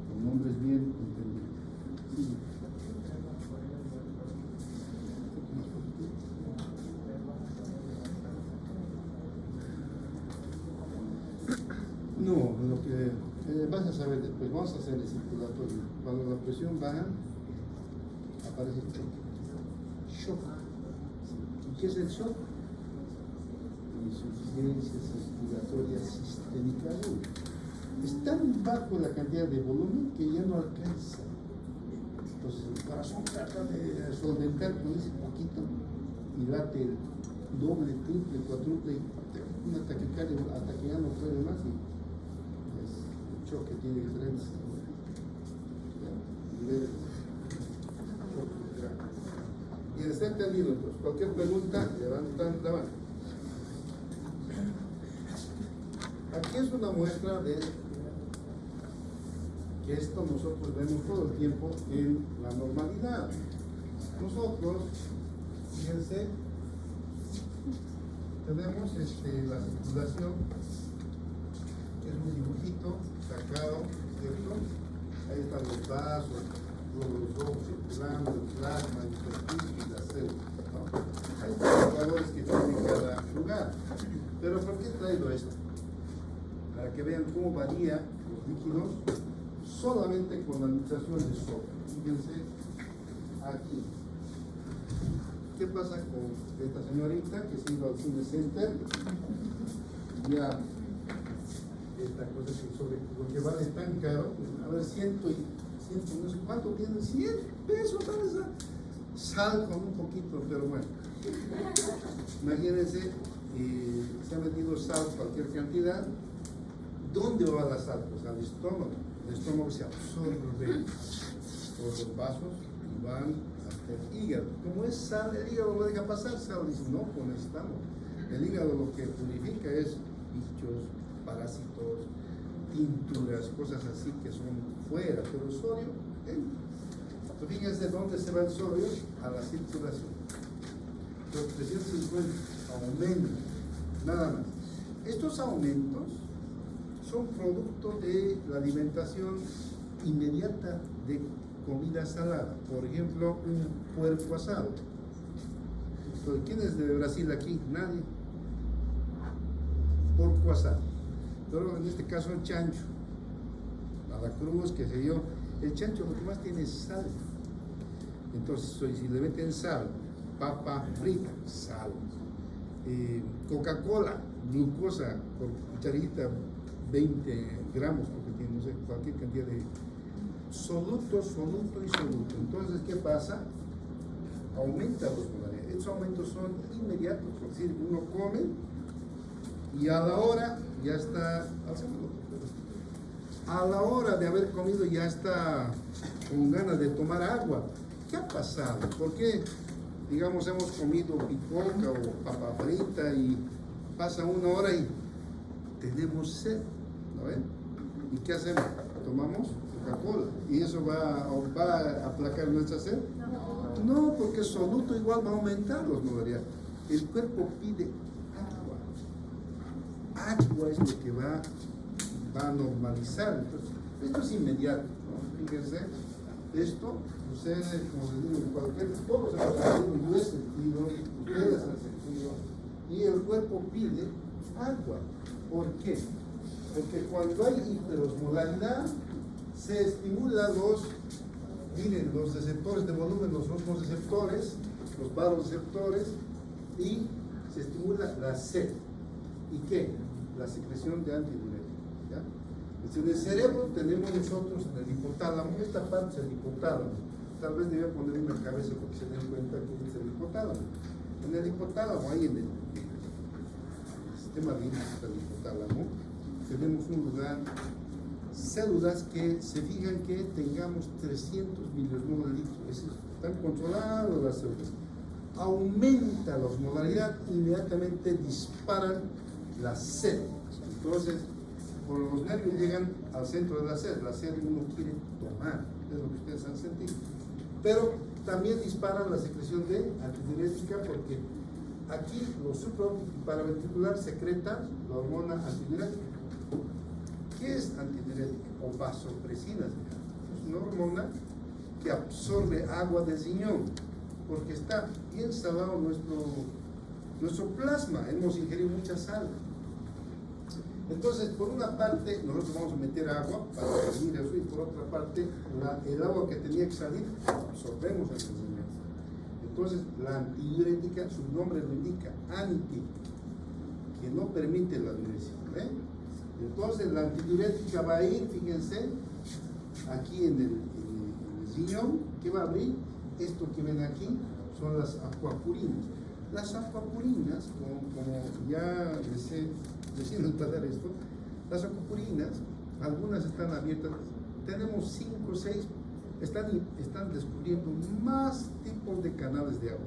con nombres bien entendidos. Sí. No, lo que vas a saber después, vamos a hacer el circulatorio. Cuando la presión baja, aparece el choque. Shock. ¿Y qué es el shock? Insuficiencia circulatoria sistémica aguda. Es tan bajo la cantidad de volumen que ya no alcanza. Entonces el corazón trata de solventar con ese poquito y late el doble, triple, cuádruple, una taquicardia hasta que ya no puede más y el choque tiene diferentes niveles. Y está entendido, entonces, cualquier pregunta, levantan la mano. Aquí es una muestra de que esto nosotros vemos todo el tiempo en la normalidad. Nosotros, fíjense, tenemos la circulación, que es un dibujito sacado, ¿cierto? Ahí están los vasos, los ojos circulando, el plasma, el intestino y la célula, ¿no? Hay los valores que tiene cada lugar. Pero ¿por qué he traído esto? Para que vean cómo varía los líquidos solamente con la administración de sodio. Fíjense aquí. ¿Qué pasa con esta señorita que se iba al cine center? Ya esta cosa que sobre lo que vale tan caro, a ver, 100, no sé cuánto tiene, 100 pesos para esa sal con un poquito, pero bueno. Imagínense, se ha metido sal, cualquier cantidad. ¿Dónde va la sal? Pues al estómago. El estómago se absorbe por los vasos y van hasta el hígado. Como es sal, el hígado lo deja pasar, sal dice, no, pues necesitamos. El hígado lo que purifica es bichos, parásitos, tinturas, cosas así que son fuera, pero el sodio, entonces, fíjense dónde se va el sodio, a la circulación. Los 350 aumentan, nada más. Estos aumentos son producto de la alimentación inmediata de comida salada. Por ejemplo, un puerco asado. Entonces, ¿quién es de Brasil aquí? Nadie. Porco asado. Pero en este caso el chancho. A la cruz, qué sé yo. El chancho lo que más tiene es sal. Entonces, si le meten sal, papa frita, sal. Coca-Cola, glucosa por cucharita, 20 gramos, porque tiene, no sé, cualquier cantidad de soluto y soluto. Entonces, ¿qué pasa? Aumenta los molares. Estos aumentos son inmediatos, es decir, uno come y a la hora ya está, a la hora de haber comido ya está con ganas de tomar agua. ¿Qué ha pasado? ¿Por qué, digamos, hemos comido picoca o papa frita y pasa una hora y tenemos sed? ¿No ven? ¿Y qué hacemos? Tomamos Coca-Cola. ¿Y eso va a aplacar nuestra sed? No, porque el soluto igual va a aumentar los modalidades. El cuerpo pide agua. Agua es lo que va a normalizar. Entonces, esto es inmediato, ¿no? Fíjense, esto sucede, como les digo, en cualquier, todos hemos sentido, yo he sentido, ustedes han sentido, y el cuerpo pide agua. ¿Por qué? Porque cuando hay hiperosmolaridad, se estimulan los receptores de volumen, los osmoreceptores, los vasoreceptores, y se estimula la sed. ¿Y qué? la secreción de antidiurético. ¿Ya? Entonces, en el cerebro tenemos nosotros en el hipotálamo, esta parte es el hipotálamo. Tal vez debía poner una cabeza porque se den cuenta que es el hipotálamo. En el hipotálamo, ahí en el sistema límbico del hipotálamo, tenemos un lugar, células que se fijan que tengamos 300 miliones de litros. Están controladas las células. Aumenta la osmolaridad, inmediatamente disparan la sed. Entonces, por los nervios llegan al centro de la sed. La sed uno quiere tomar, es lo que ustedes han sentido. Pero también disparan la secreción de antidiurética porque aquí los supraóptico y paraventricular secretan la hormona antidiurética. ¿Qué es antidiurética? O vasopresina. Es una hormona que absorbe agua del riñón porque está bien salado nuestro plasma. Hemos ingerido mucha sal. Entonces, por una parte, nosotros vamos a meter agua para prevenir eso, y por otra parte, el agua que tenía que salir, absorbemos el riñón. Entonces, la antidiurética, su nombre lo indica, anti, que no permite la diuresis. ¿Eh? Entonces, la antidiurética va a ir, fíjense, aquí en el riñón, ¿qué va a abrir? Esto que ven aquí son las acuapurinas. Las acuapurinas, como ya decían tratar esto, las acuapurinas, algunas están abiertas, tenemos 5 o 6, están descubriendo más tipos de canales de agua.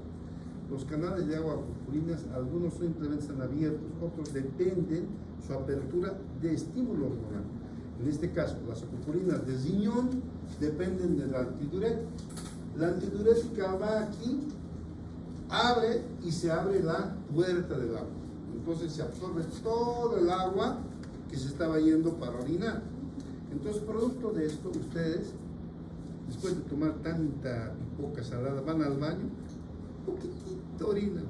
Los canales de agua acuapurinas, algunos simplemente están abiertos, otros dependen su apertura de estímulo hormonal. En este caso, las acuapurinas del riñón dependen de la antidiurética. La antidiurética va aquí, abre y se abre la puerta del agua. Entonces se absorbe todo el agua que se estaba yendo para orinar. Entonces, producto de esto, ustedes, después de tomar tanta pipoca salada, van al baño, poquitito orinan.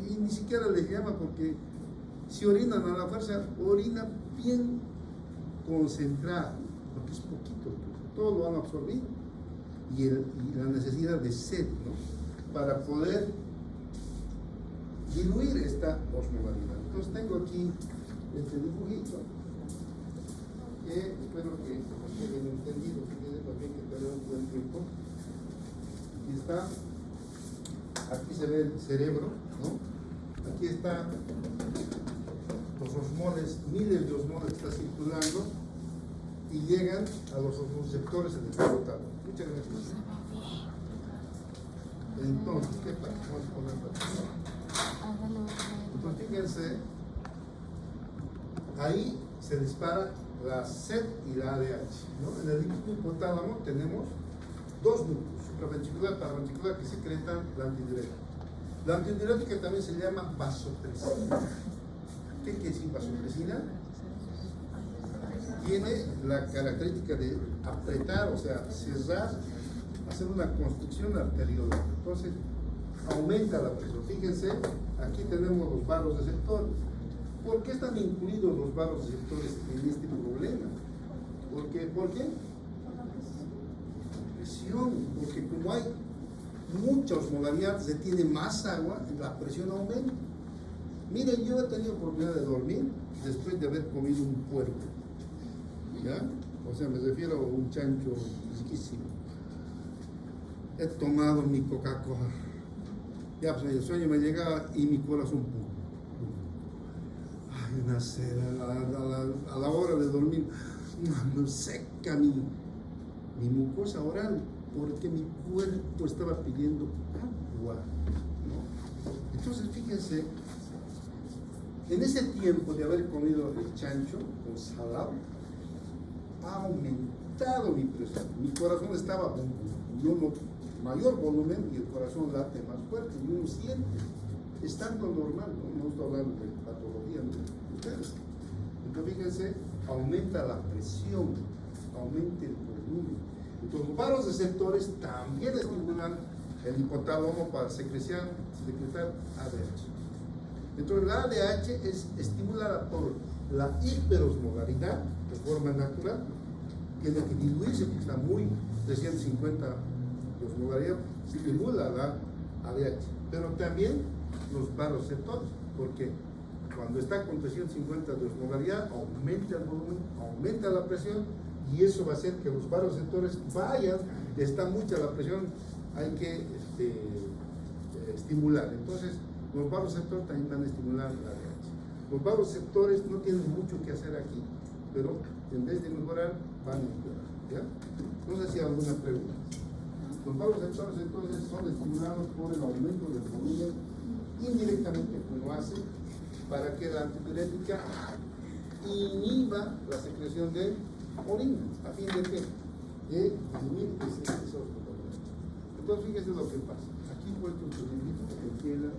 Y ni siquiera les llama porque si orinan a la fuerza, orina bien concentrado, porque es poquito, todo lo han absorbido. Y la necesidad de sed, ¿no? Para poder diluir esta osmolaridad. Entonces tengo aquí este dibujito que espero que quede entendido, que quede también que tenga un buen tiempo. Aquí está, aquí se ve el cerebro, ¿no? Aquí está los osmoles, miles de osmoles que está circulando y llegan a los osmoreceptores en el hipotálamo. Muchas gracias. Entonces, ¿qué pasa? Vamos a poner entonces, fíjense, ahí se dispara la sed y la ADH, ¿no? En el hipotálamo tenemos dos núcleos, supraventricular y paraventricular, que secretan la antidiurética. La antidiurética también se llama vasopresina. ¿Qué quiere decir vasopresina? Tiene la característica de apretar, o sea, cerrar, hacer una constricción arteriolar. Entonces, aumenta la presión. Fíjense, aquí tenemos los vasoreceptores. ¿Por qué están incluidos los vasoreceptores en este problema? ¿Por qué? Presión, porque como hay mucha osmolaridad, se tiene más agua, la presión aumenta. Miren, yo he tenido oportunidad de dormir después de haber comido un puerco. ¿Ya? O sea, me refiero a un chancho riquísimo. He tomado mi Coca-Cola. Ya, pues el sueño me llegaba y mi corazón pum. Ay, una sed a la hora de dormir. Me seca mi mucosa oral porque mi cuerpo estaba pidiendo agua, ¿no? Entonces, fíjense, en ese tiempo de haber comido el chancho con salado, ha aumentado mi presión. Mi corazón estaba mayor volumen y el corazón late más fuerte y uno siente, estando normal, no estoy hablando de patología de ustedes. Entonces fíjense, aumenta la presión, aumenta el volumen. Entonces los vasoreceptores también estimulan el hipotálamo para secretar ADH. Entonces la ADH es estimulada por la hiperosmolaridad de forma natural, tiene que diluirse porque está muy 350 de osmolaridad, estimula la ADH, pero también los vasoreceptores, porque Cuando está con 350 de osmolaridad, aumenta el volumen, aumenta la presión, y eso va a hacer que los vasoreceptores vayan, está mucha la presión, hay que estimular. Entonces, los vasoreceptores también van a estimular la RH. Los vasoreceptores no tienen mucho que hacer aquí, pero en vez de mejorar, van a empeorar. ¿Ya? No sé si hay alguna pregunta. Los vasoreceptores entonces son estimulados por el aumento del volumen indirectamente, como hace para que la antipirética inhiba la secreción de orina. ¿A fin de qué? De disminuir esos componentes. Entonces, fíjense lo que pasa. Aquí puesto un segundito que entiendan.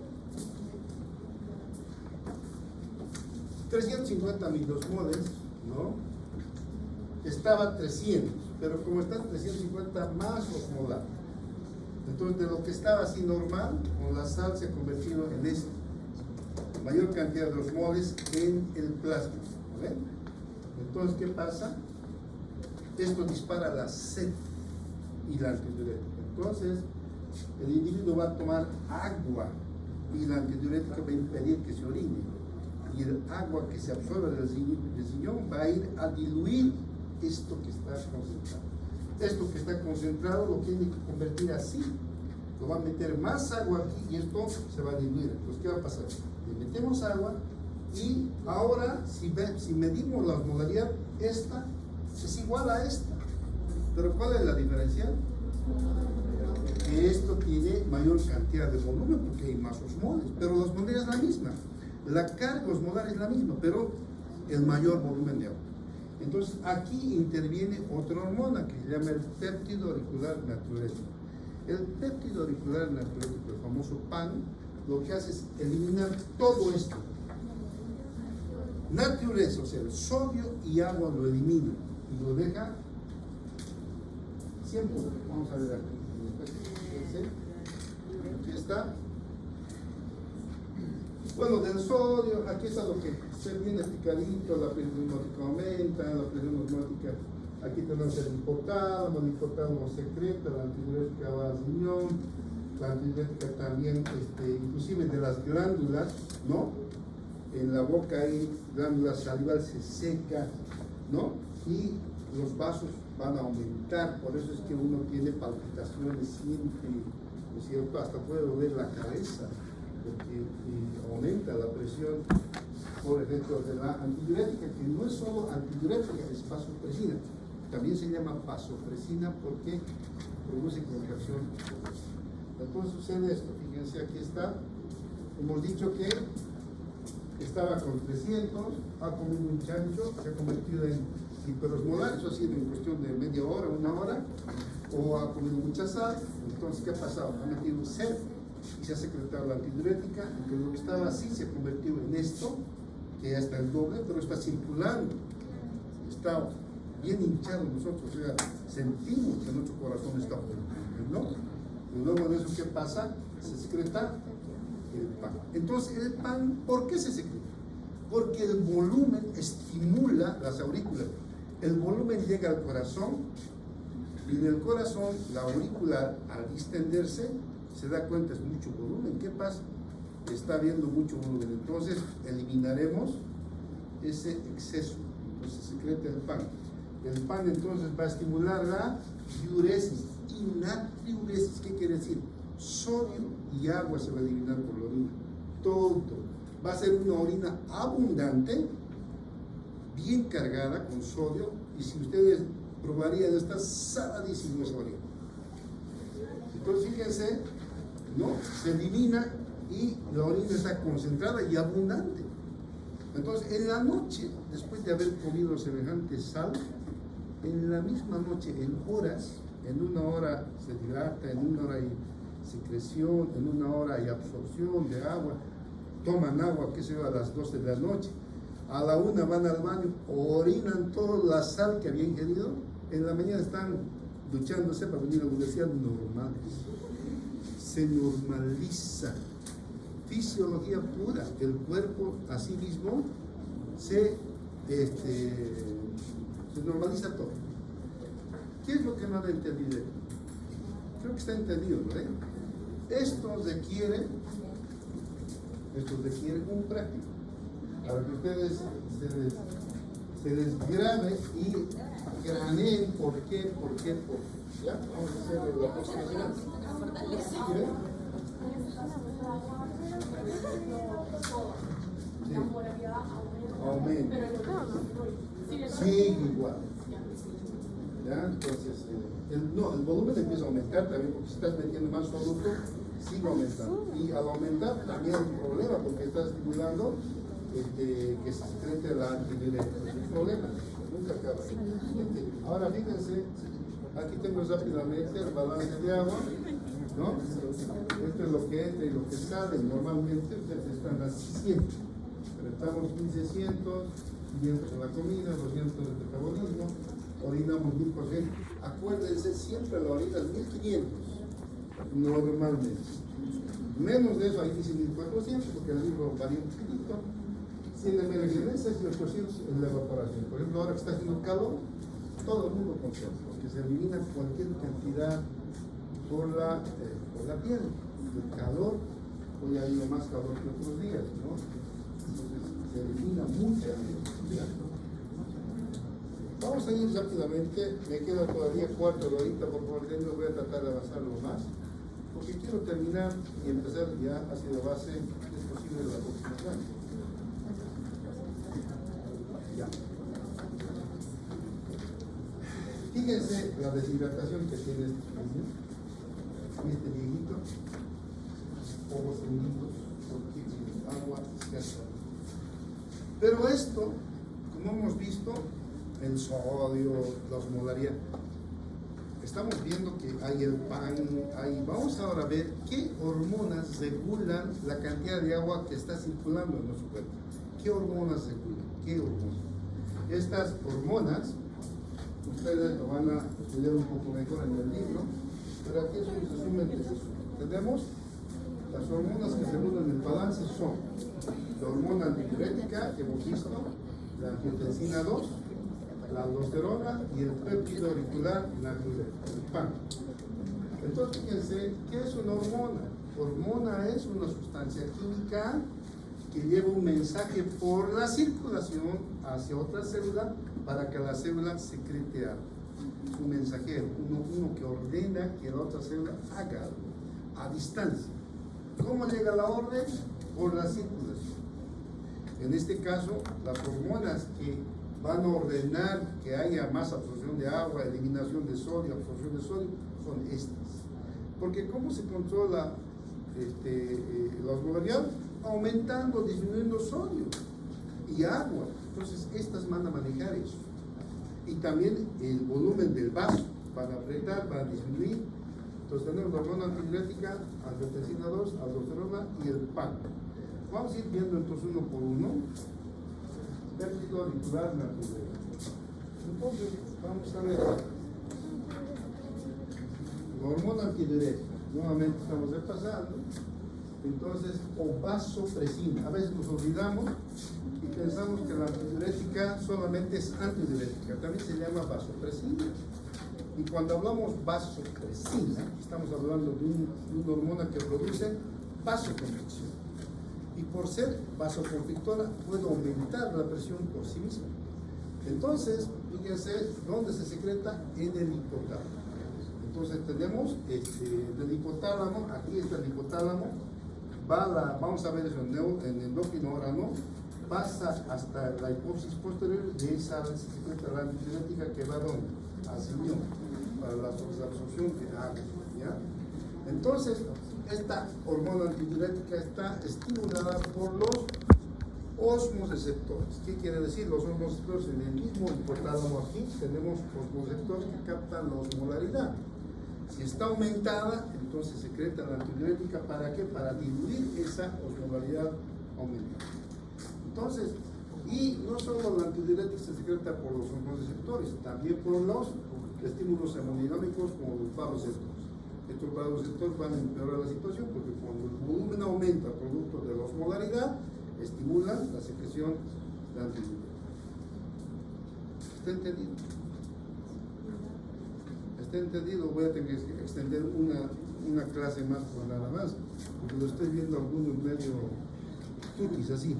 350 milosmoles, ¿no? Estaba 300, pero como están 350 más osmolar. Entonces, de lo que estaba así normal, con la sal se ha convertido en esto. Mayor cantidad de osmoles en el plasma. ¿Ven? Entonces, ¿qué pasa? Esto dispara la sed y la antidiurética. Entonces, el individuo va a tomar agua y la antidiurética va a impedir que se orine. Y el agua que se absorbe del riñón va a ir a diluir esto que está concentrado. Esto que está concentrado lo tiene que convertir así. Lo va a meter más agua aquí y esto se va a diluir. Entonces, ¿qué va a pasar? Le metemos agua y ahora, si medimos la osmolaridad, esta es igual a esta. Pero ¿cuál es la diferencia? Que esto tiene mayor cantidad de volumen porque hay más osmoles, pero la osmolaridad es la misma. La carga osmolar es la misma, pero el mayor volumen de agua. Entonces, aquí interviene otra hormona que se llama el péptido auricular natriurético. El péptido auricular natriurético, el famoso PAN, lo que hace es eliminar todo esto. Natriureso, o sea, el sodio y agua lo elimina y lo deja 100%. Vamos a ver aquí. Aquí está. Bueno, del sodio, aquí está lo que se viene picadito, la presión osmótica aumenta, la presión osmótica, aquí tenemos el hipotálamo no secreta, la antidiurética va al riñón, la antidiurética también, inclusive de las glándulas, ¿no? En la boca hay glándulas salivales, se seca, ¿no? Y los vasos van a aumentar, por eso es que uno tiene palpitaciones siempre, ¿no es cierto? Hasta puede doler la cabeza, porque aumenta la presión por efecto de la antidiurética, que no es solo antidiurética, es vasopresina. También se llama vasopresina porque produce contracción. Entonces sucede esto, fíjense, aquí está, hemos dicho que estaba con 300, ha comido un chancho, se ha convertido en hiperosmolar, eso ha sido en cuestión de media hora, una hora, o ha comido mucha sal. Entonces, ¿qué ha pasado? Ha metido sed y se ha secretado la antidiurética, entonces lo que estaba así se ha convertido en esto, que ya está el doble, pero está circulando, está bien hinchado nosotros, o sea, sentimos que nuestro corazón está pulsando, ¿no? Y luego de eso, ¿qué pasa? Se secreta el pan. Entonces, el pan, ¿por qué se secreta? Porque el volumen estimula las aurículas. El volumen llega al corazón y en el corazón, la auricular, al distenderse, se da cuenta, es mucho volumen. ¿Qué pasa? Está habiendo mucho volumen. Entonces, eliminaremos ese exceso. Entonces, se secreta el pan. El pan, entonces, va a estimular la diuresis y natriuresis. ¿Qué quiere decir? Sodio y agua se va a eliminar por la orina. Todo. Va a ser una orina abundante, bien cargada con sodio, y si ustedes probarían, está saladísimo esa orina. Entonces, fíjense, ¿no? Se elimina y la orina está concentrada y abundante. Entonces, en la noche, después de haber comido semejante sal, en la misma noche, en horas, en una hora se hidrata, en una hora hay secreción, en una hora hay absorción de agua, toman agua, qué sé yo, a las 12 de la noche, a la 1 van al baño, orinan toda la sal que había ingerido, en la mañana están duchándose para venir a la universidad normales. Se normaliza, fisiología pura, el cuerpo a sí mismo se normaliza todo. ¿Qué es lo que no han entendido? Creo que está entendido, ¿no? Esto requiere un práctico. para que ustedes se les grabe y graneen por qué. ¿Ya? Vamos a hacer la aproximación. ¿Sí? Sí. Aumenta. Sigue igual. ¿Ya? Entonces, el volumen empieza a aumentar también porque si estás metiendo más producto, sigue aumentando. Y al aumentar también hay un problema porque estás estimulando que se secrete la antidiurética. Es un problema, nunca acaba. Ahora fíjense, aquí tengo rápidamente el balance de agua, ¿no? Esto es lo que entra y lo que sale. Normalmente ustedes están así siempre. Pero estamos 1500, 500 en la comida, 200 en el metabolismo, orinamos 1000%. Acuérdense, siempre la orina es 1500, normalmente. Menos de eso, ahí dice 1400, porque el libro varía un poquitito. 100 ml en ese y 800 en la evaporación. Por ejemplo, ahora que está haciendo calor, todo el mundo controla, porque se elimina cualquier cantidad por la piel. El calor, hoy ha habido más calor que otros días, ¿no? Entonces se elimina mucha energía. Vamos a ir rápidamente, me queda todavía cuarto de horita, por favor, voy a tratar de avanzarlo más, porque quiero terminar y empezar ya hacia la base, es posible, de la próxima clase. Ya. Fíjense la deshidratación que tiene este niño, este viejito, ojos hundidos, porque el agua escasa. Pero esto, como hemos visto, el sodio, la osmolaridad, estamos viendo que hay el pan, vamos ahora a ver qué hormonas regulan la cantidad de agua que está circulando en nuestro cuerpo. ¿Qué hormonas regulan? ¿Qué hormonas? Estas hormonas, ustedes lo van a estudiar un poco mejor en el libro, pero aquí es un resumen de eso. Tenemos las hormonas que regulan el balance son la hormona antidiurética que hemos visto, la angiotensina 2, la aldosterona y el péptido auricular natriurético, el PAN. Entonces, fíjense, ¿qué es una hormona? Hormona es una sustancia química que lleva un mensaje por la circulación hacia otra célula para que la célula secrete algo. Es un mensajero, uno que ordena que la otra célula haga algo a distancia. ¿Cómo llega la orden? Por la circulación. En este caso, las hormonas que van a ordenar que haya más absorción de agua, eliminación de sodio, absorción de sodio, son estas. Porque ¿cómo se controla la osmolaridad? Aumentando, disminuyendo sodio y agua. Entonces, estas van a manejar eso. Y también el volumen del vaso, van a apretar, van a disminuir. Entonces, tenemos la hormona antidiurética, angiotensina 2, aldosterona y el PAN. Vamos a ir viendo entonces uno por uno. Péptido auricular natriurético. Entonces, vamos a ver. La hormona antidiurética. Nuevamente estamos repasando. Entonces, o vasopresina. A veces nos olvidamos y pensamos que la antidiurética solamente es antidiurética. También se llama vasopresina. Y cuando hablamos vasopresina, estamos hablando de una hormona que produce vasoconstricción. Y por ser vasoconstrictora puede aumentar la presión por sí misma. Entonces, fíjense dónde se secreta en el hipotálamo. Entonces tenemos el hipotálamo, aquí está el hipotálamo, vamos a ver eso en el endocrino órgano, pasa hasta la hipófisis posterior, de esa se secreta la antidiurética que va donde, al riñón, para la absorción de agua. ¿Ya? Entonces, esta hormona antidiurética está estimulada por los osmoreceptores. ¿Qué quiere decir? Los osmoreceptores en el mismo hipotálamo aquí tenemos osmoreceptores que captan la osmolaridad. Si está aumentada, entonces secreta la antidiurética. ¿Para qué? Para diluir esa osmolaridad aumentada. Entonces, y no solo la antidiurética se secreta por los osmoreceptores, también por los estímulos hemodinámicos como los vasoreceptores. Estos vasoreceptores van a empeorar la situación porque cuando el volumen aumenta producto de la osmolaridad, estimulan la secreción de antidiurética. ¿Está entendido? ¿Está entendido? Voy a tener que extender una clase más por nada más, porque lo estoy viendo algunos medio tutis así.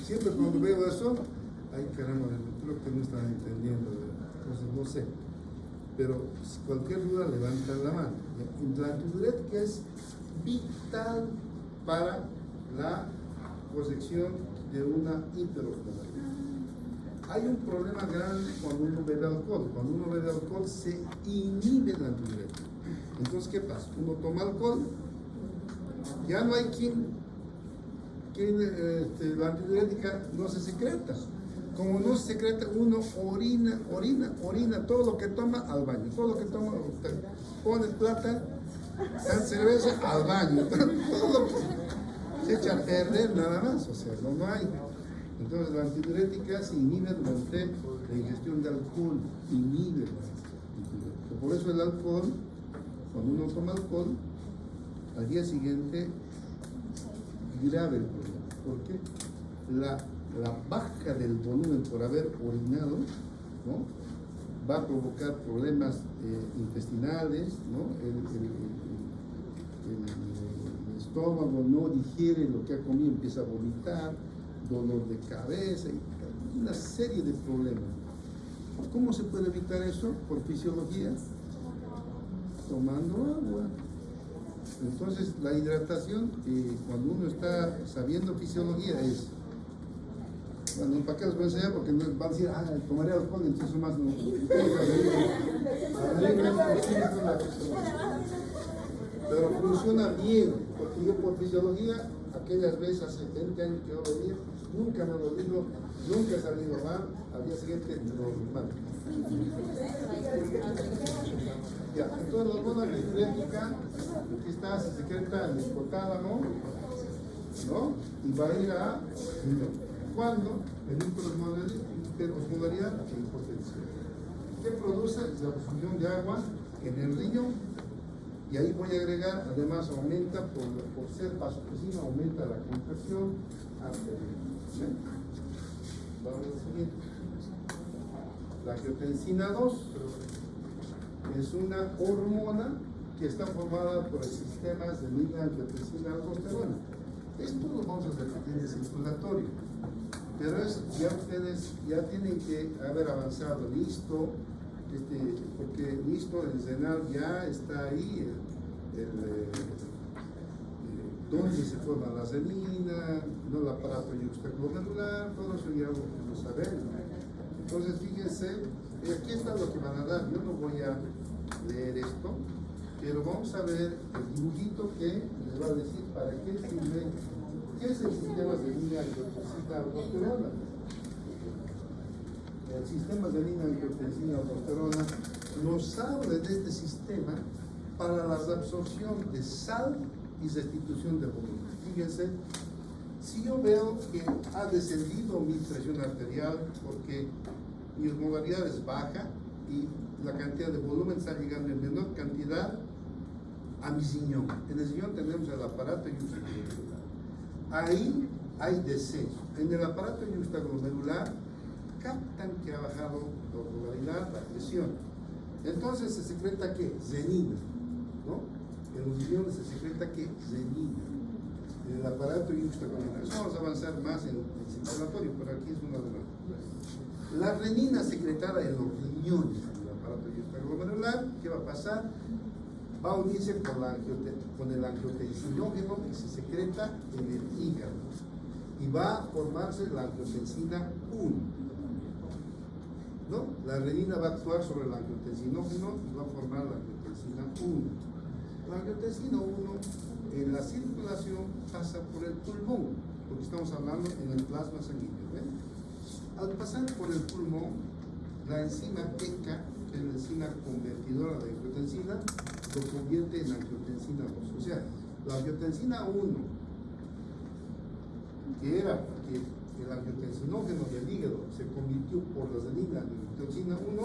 Siempre cuando veo eso, ay caramba, creo que no están entendiendo, entonces no sé. Pero si cualquier duda, levanta la mano. La antidiurética es vital para la corrección de una hiperosmolaridad. Hay un problema grande cuando uno bebe alcohol. Cuando uno bebe alcohol se inhibe la antidiurética. Entonces, ¿qué pasa? Uno toma alcohol, ya no hay la antidiurética no se secreta. Como no se secreta, uno orina, todo lo que toma al baño, todo lo que toma, pone plata, cerveza al baño, todo lo que se echa a perder nada más, o sea, no hay. Entonces la antidiurética se inhibe durante la ingestión de alcohol, inhibe. Por eso el alcohol, cuando uno toma alcohol, al día siguiente, grave el problema. ¿Por qué? La baja del volumen por haber orinado, ¿no?, va a provocar problemas intestinales, ¿no? El estómago no digiere lo que ha comido, empieza a vomitar, dolor de cabeza y una serie de problemas. ¿Cómo se puede evitar eso? Por fisiología, tomando agua. Entonces la hidratación, cuando uno está sabiendo fisiología, es, bueno, ¿para qué les voy a enseñar? Porque van a decir, tomaré alcohol, entonces más no. Pero funciona bien, porque yo por fisiología, aquellas veces hace 20 años que yo bebía, nunca me lo digo, nunca he salido mal, al día siguiente normal. Ya, entonces la hormona antidiurética, aquí está, se secreta en el hipotálamo, ¿no? Y va a ir a ¿cuándo? En hiperosmolaridad e hipotensión. ¿Qué produce? La obstrucción de agua en el riñón. Y ahí voy a agregar, además aumenta, por ser vasopresina, aumenta la contracción arterial. ¿Sí? Vamos al siguiente. La angiotensina 2 es una hormona que está formada por sistemas de angiotensina aldosterona. Esto lo vamos a hacer en el circulatorio, pero ya ustedes ya tienen que haber avanzado listo, porque listo el renal ya está ahí, donde se forma la renina, no el aparato yuxtaglomerular, todo eso ya lo sabemos. Entonces fíjense, aquí está lo que van a dar. Yo no voy a leer esto, pero vamos a ver el dibujito que les va a decir para qué sirve, qué es el sistema de línea angiotensina aldosterona. El sistema de línea angiotensina aldosterona nos habla de este sistema para la absorción de sal y restitución de volumen. Fíjense, si yo veo que ha descendido mi presión arterial porque mi osmolaridad es baja y la cantidad de volumen está llegando en menor cantidad a mi riñón. En el riñón tenemos el aparato yuxtaglomerular. Ahí hay descenso. En el aparato yuxtaglomerular captan que ha bajado la osmolaridad, la presión. Entonces se secreta ¿qué? Renina, ¿no? En los riñones se secreta ¿qué? Renina. En el aparato yuxtaglomerular. Eso vamos a avanzar más en el circulatorio, pero aquí es una de las. La renina secretada en los riñones del aparato yuxtaglomerular, ¿qué va a pasar? Va a unirse con el angiotensinógeno que se secreta en el hígado y va a formarse la angiotensina 1. ¿No? La renina va a actuar sobre el angiotensinógeno y va a formar la angiotensina 1. La angiotensina 1 en la circulación pasa por el pulmón, porque estamos hablando en el plasma sanguíneo. ¿Ven? Al pasar por el pulmón, la enzima ECA, que es la enzima convertidora de angiotensina, lo convierte en angiotensina 2. O sea, la angiotensina 1, que era que el angiotensinógeno del hígado se convirtió por la renina en angiotensina 1,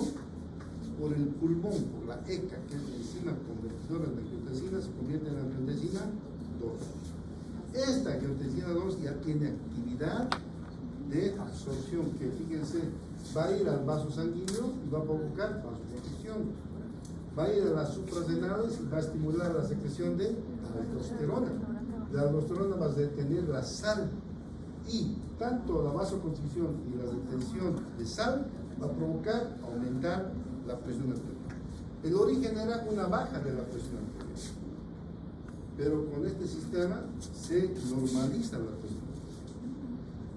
por el pulmón, por la ECA, que es la enzima convertidora de angiotensina, se convierte en angiotensina 2. Esta angiotensina 2 ya tiene actividad de absorción, que fíjense, va a ir al vaso sanguíneo y va a provocar vasoconstricción. Va a ir a las suprarrenales y va a estimular la secreción de aldosterona. La aldosterona va a detener la sal Y tanto la vasoconstricción y la retención de sal va a provocar aumentar la presión arterial. El origen era una baja de la presión arterial, pero con este sistema se normaliza la presión arterial.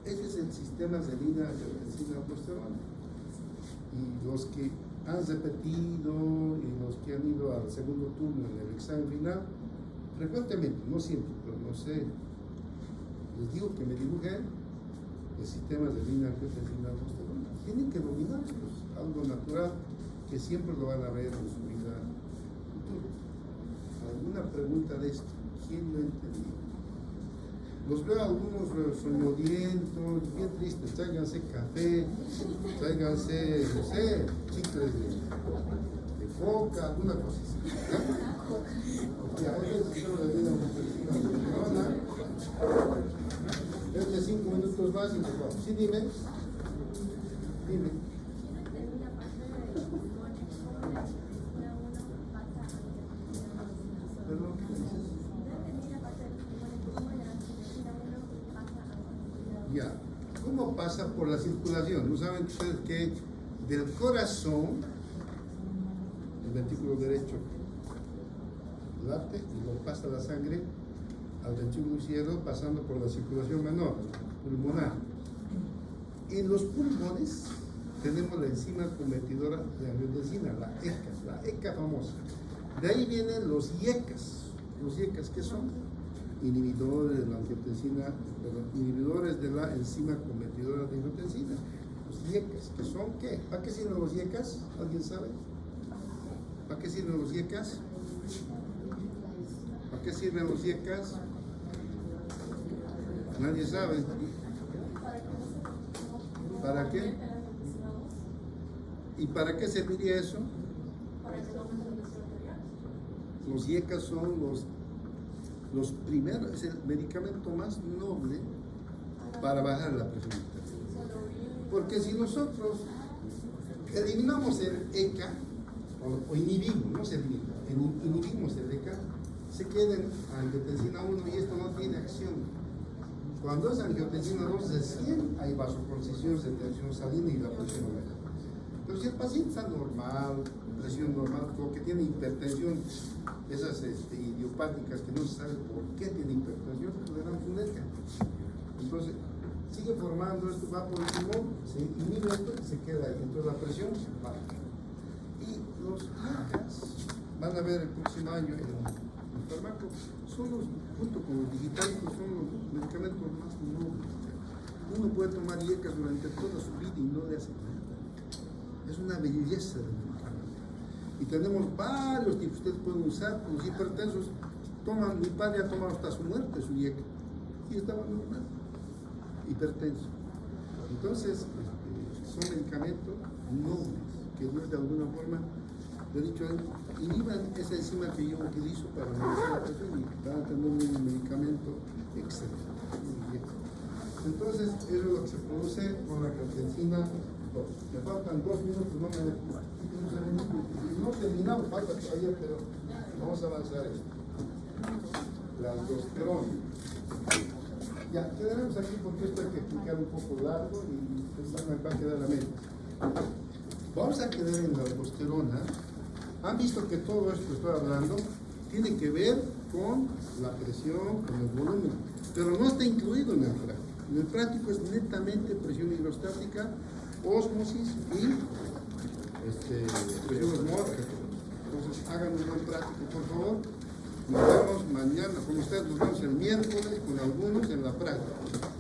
Ese es el sistema de línea-angiotensina-aldosterona. Y los que han repetido y los que han ido al segundo turno en el examen final, frecuentemente, no siempre, pero no sé, les digo que me dibujen el sistema de línea-angiotensina-aldosterona. Tienen que dominarlos, algo natural que siempre lo van a ver en su vida futura. ¿Alguna pregunta de esto? ¿Quién lo entendió? Los veo algunos soñolientos, bien tristes. Tráiganse café, tráiganse, no sé, chicles de coca, alguna cosa así. ¿Ya? Ya, este es el sistema de línea-angiotensina-aldosterona. Desde 5 minutos más y nos vamos. Sí, dime. Dime. Perdón, ¿qué dices? Ya. ¿Cómo pasa por la circulación? ¿No saben ustedes que del corazón, el ventrículo derecho late y lo pasa la sangre al ventrículo izquierdo pasando por la circulación menor, pulmonar? En los pulmones tenemos la enzima convertidora de angiotensina, la ECA famosa. De ahí vienen los IECAS. Los IECAS, ¿qué son? Inhibidores de la angiotensina, inhibidores de la enzima convertidora de angiotensina. Los IECAS, ¿que son qué? ¿Para qué sirven los IECAS? ¿Alguien sabe? ¿Para qué sirven los IECAS? ¿Para qué sirven los IECAS? Nadie sabe. ¿Para qué? ¿Y para qué serviría eso? Los IECAS son los primeros, es el medicamento más noble para bajar la presión arterial. Porque si nosotros eliminamos el ECA, o inhibimos, no se elimina, inhibimos el ECA, se queda en angiotensina 1 y esto no tiene acción. Cuando es angiotensina 2, recién hay vasoconstricción, retención salina y la presión aumenta. Pero si el paciente está normal, presión normal, o que tiene hipertensión, esas idiopáticas que no se sabe por qué tiene hipertensión, pues le damos un ECA. Entonces, sigue formando esto, va por el pulmón, se inhibe esto y se queda ahí. Entonces la presión baja. Y los IECAS, van a ver el próximo año en el fármaco, son los, junto con los digitales, son los medicamentos más nobles. Uno puede tomar IECAS durante toda su vida y no le hace nada. Es una belleza de medicamento. Y tenemos varios tipos que ustedes pueden usar. Los hipertensos toman, mi padre ha tomado hasta su muerte su IECA y estaba normal, hipertenso. Entonces, son medicamentos nobles que de alguna forma, lo he dicho, inhiban esa enzima que yo utilizo para normalizar la presión y van a tener un medicamento excelente. Entonces, eso es lo que se produce con la angiotensina 2. Me faltan 2 minutos, no me dejo. No terminamos, falta todavía, pero vamos a avanzar esto. La aldosterona. Ya, quedaremos aquí porque esto hay que explicar un poco largo y va a quedar a mente. Vamos a quedar en la aldosterona. Han visto que todo esto que estoy hablando tiene que ver con la presión, con el volumen, pero no está incluido en el práctico. En el práctico es netamente presión hidrostática, ósmosis y presión osmótica. Entonces hagan un buen práctico, por favor. Nos vemos mañana con ustedes, nos vemos el miércoles con algunos en la práctica.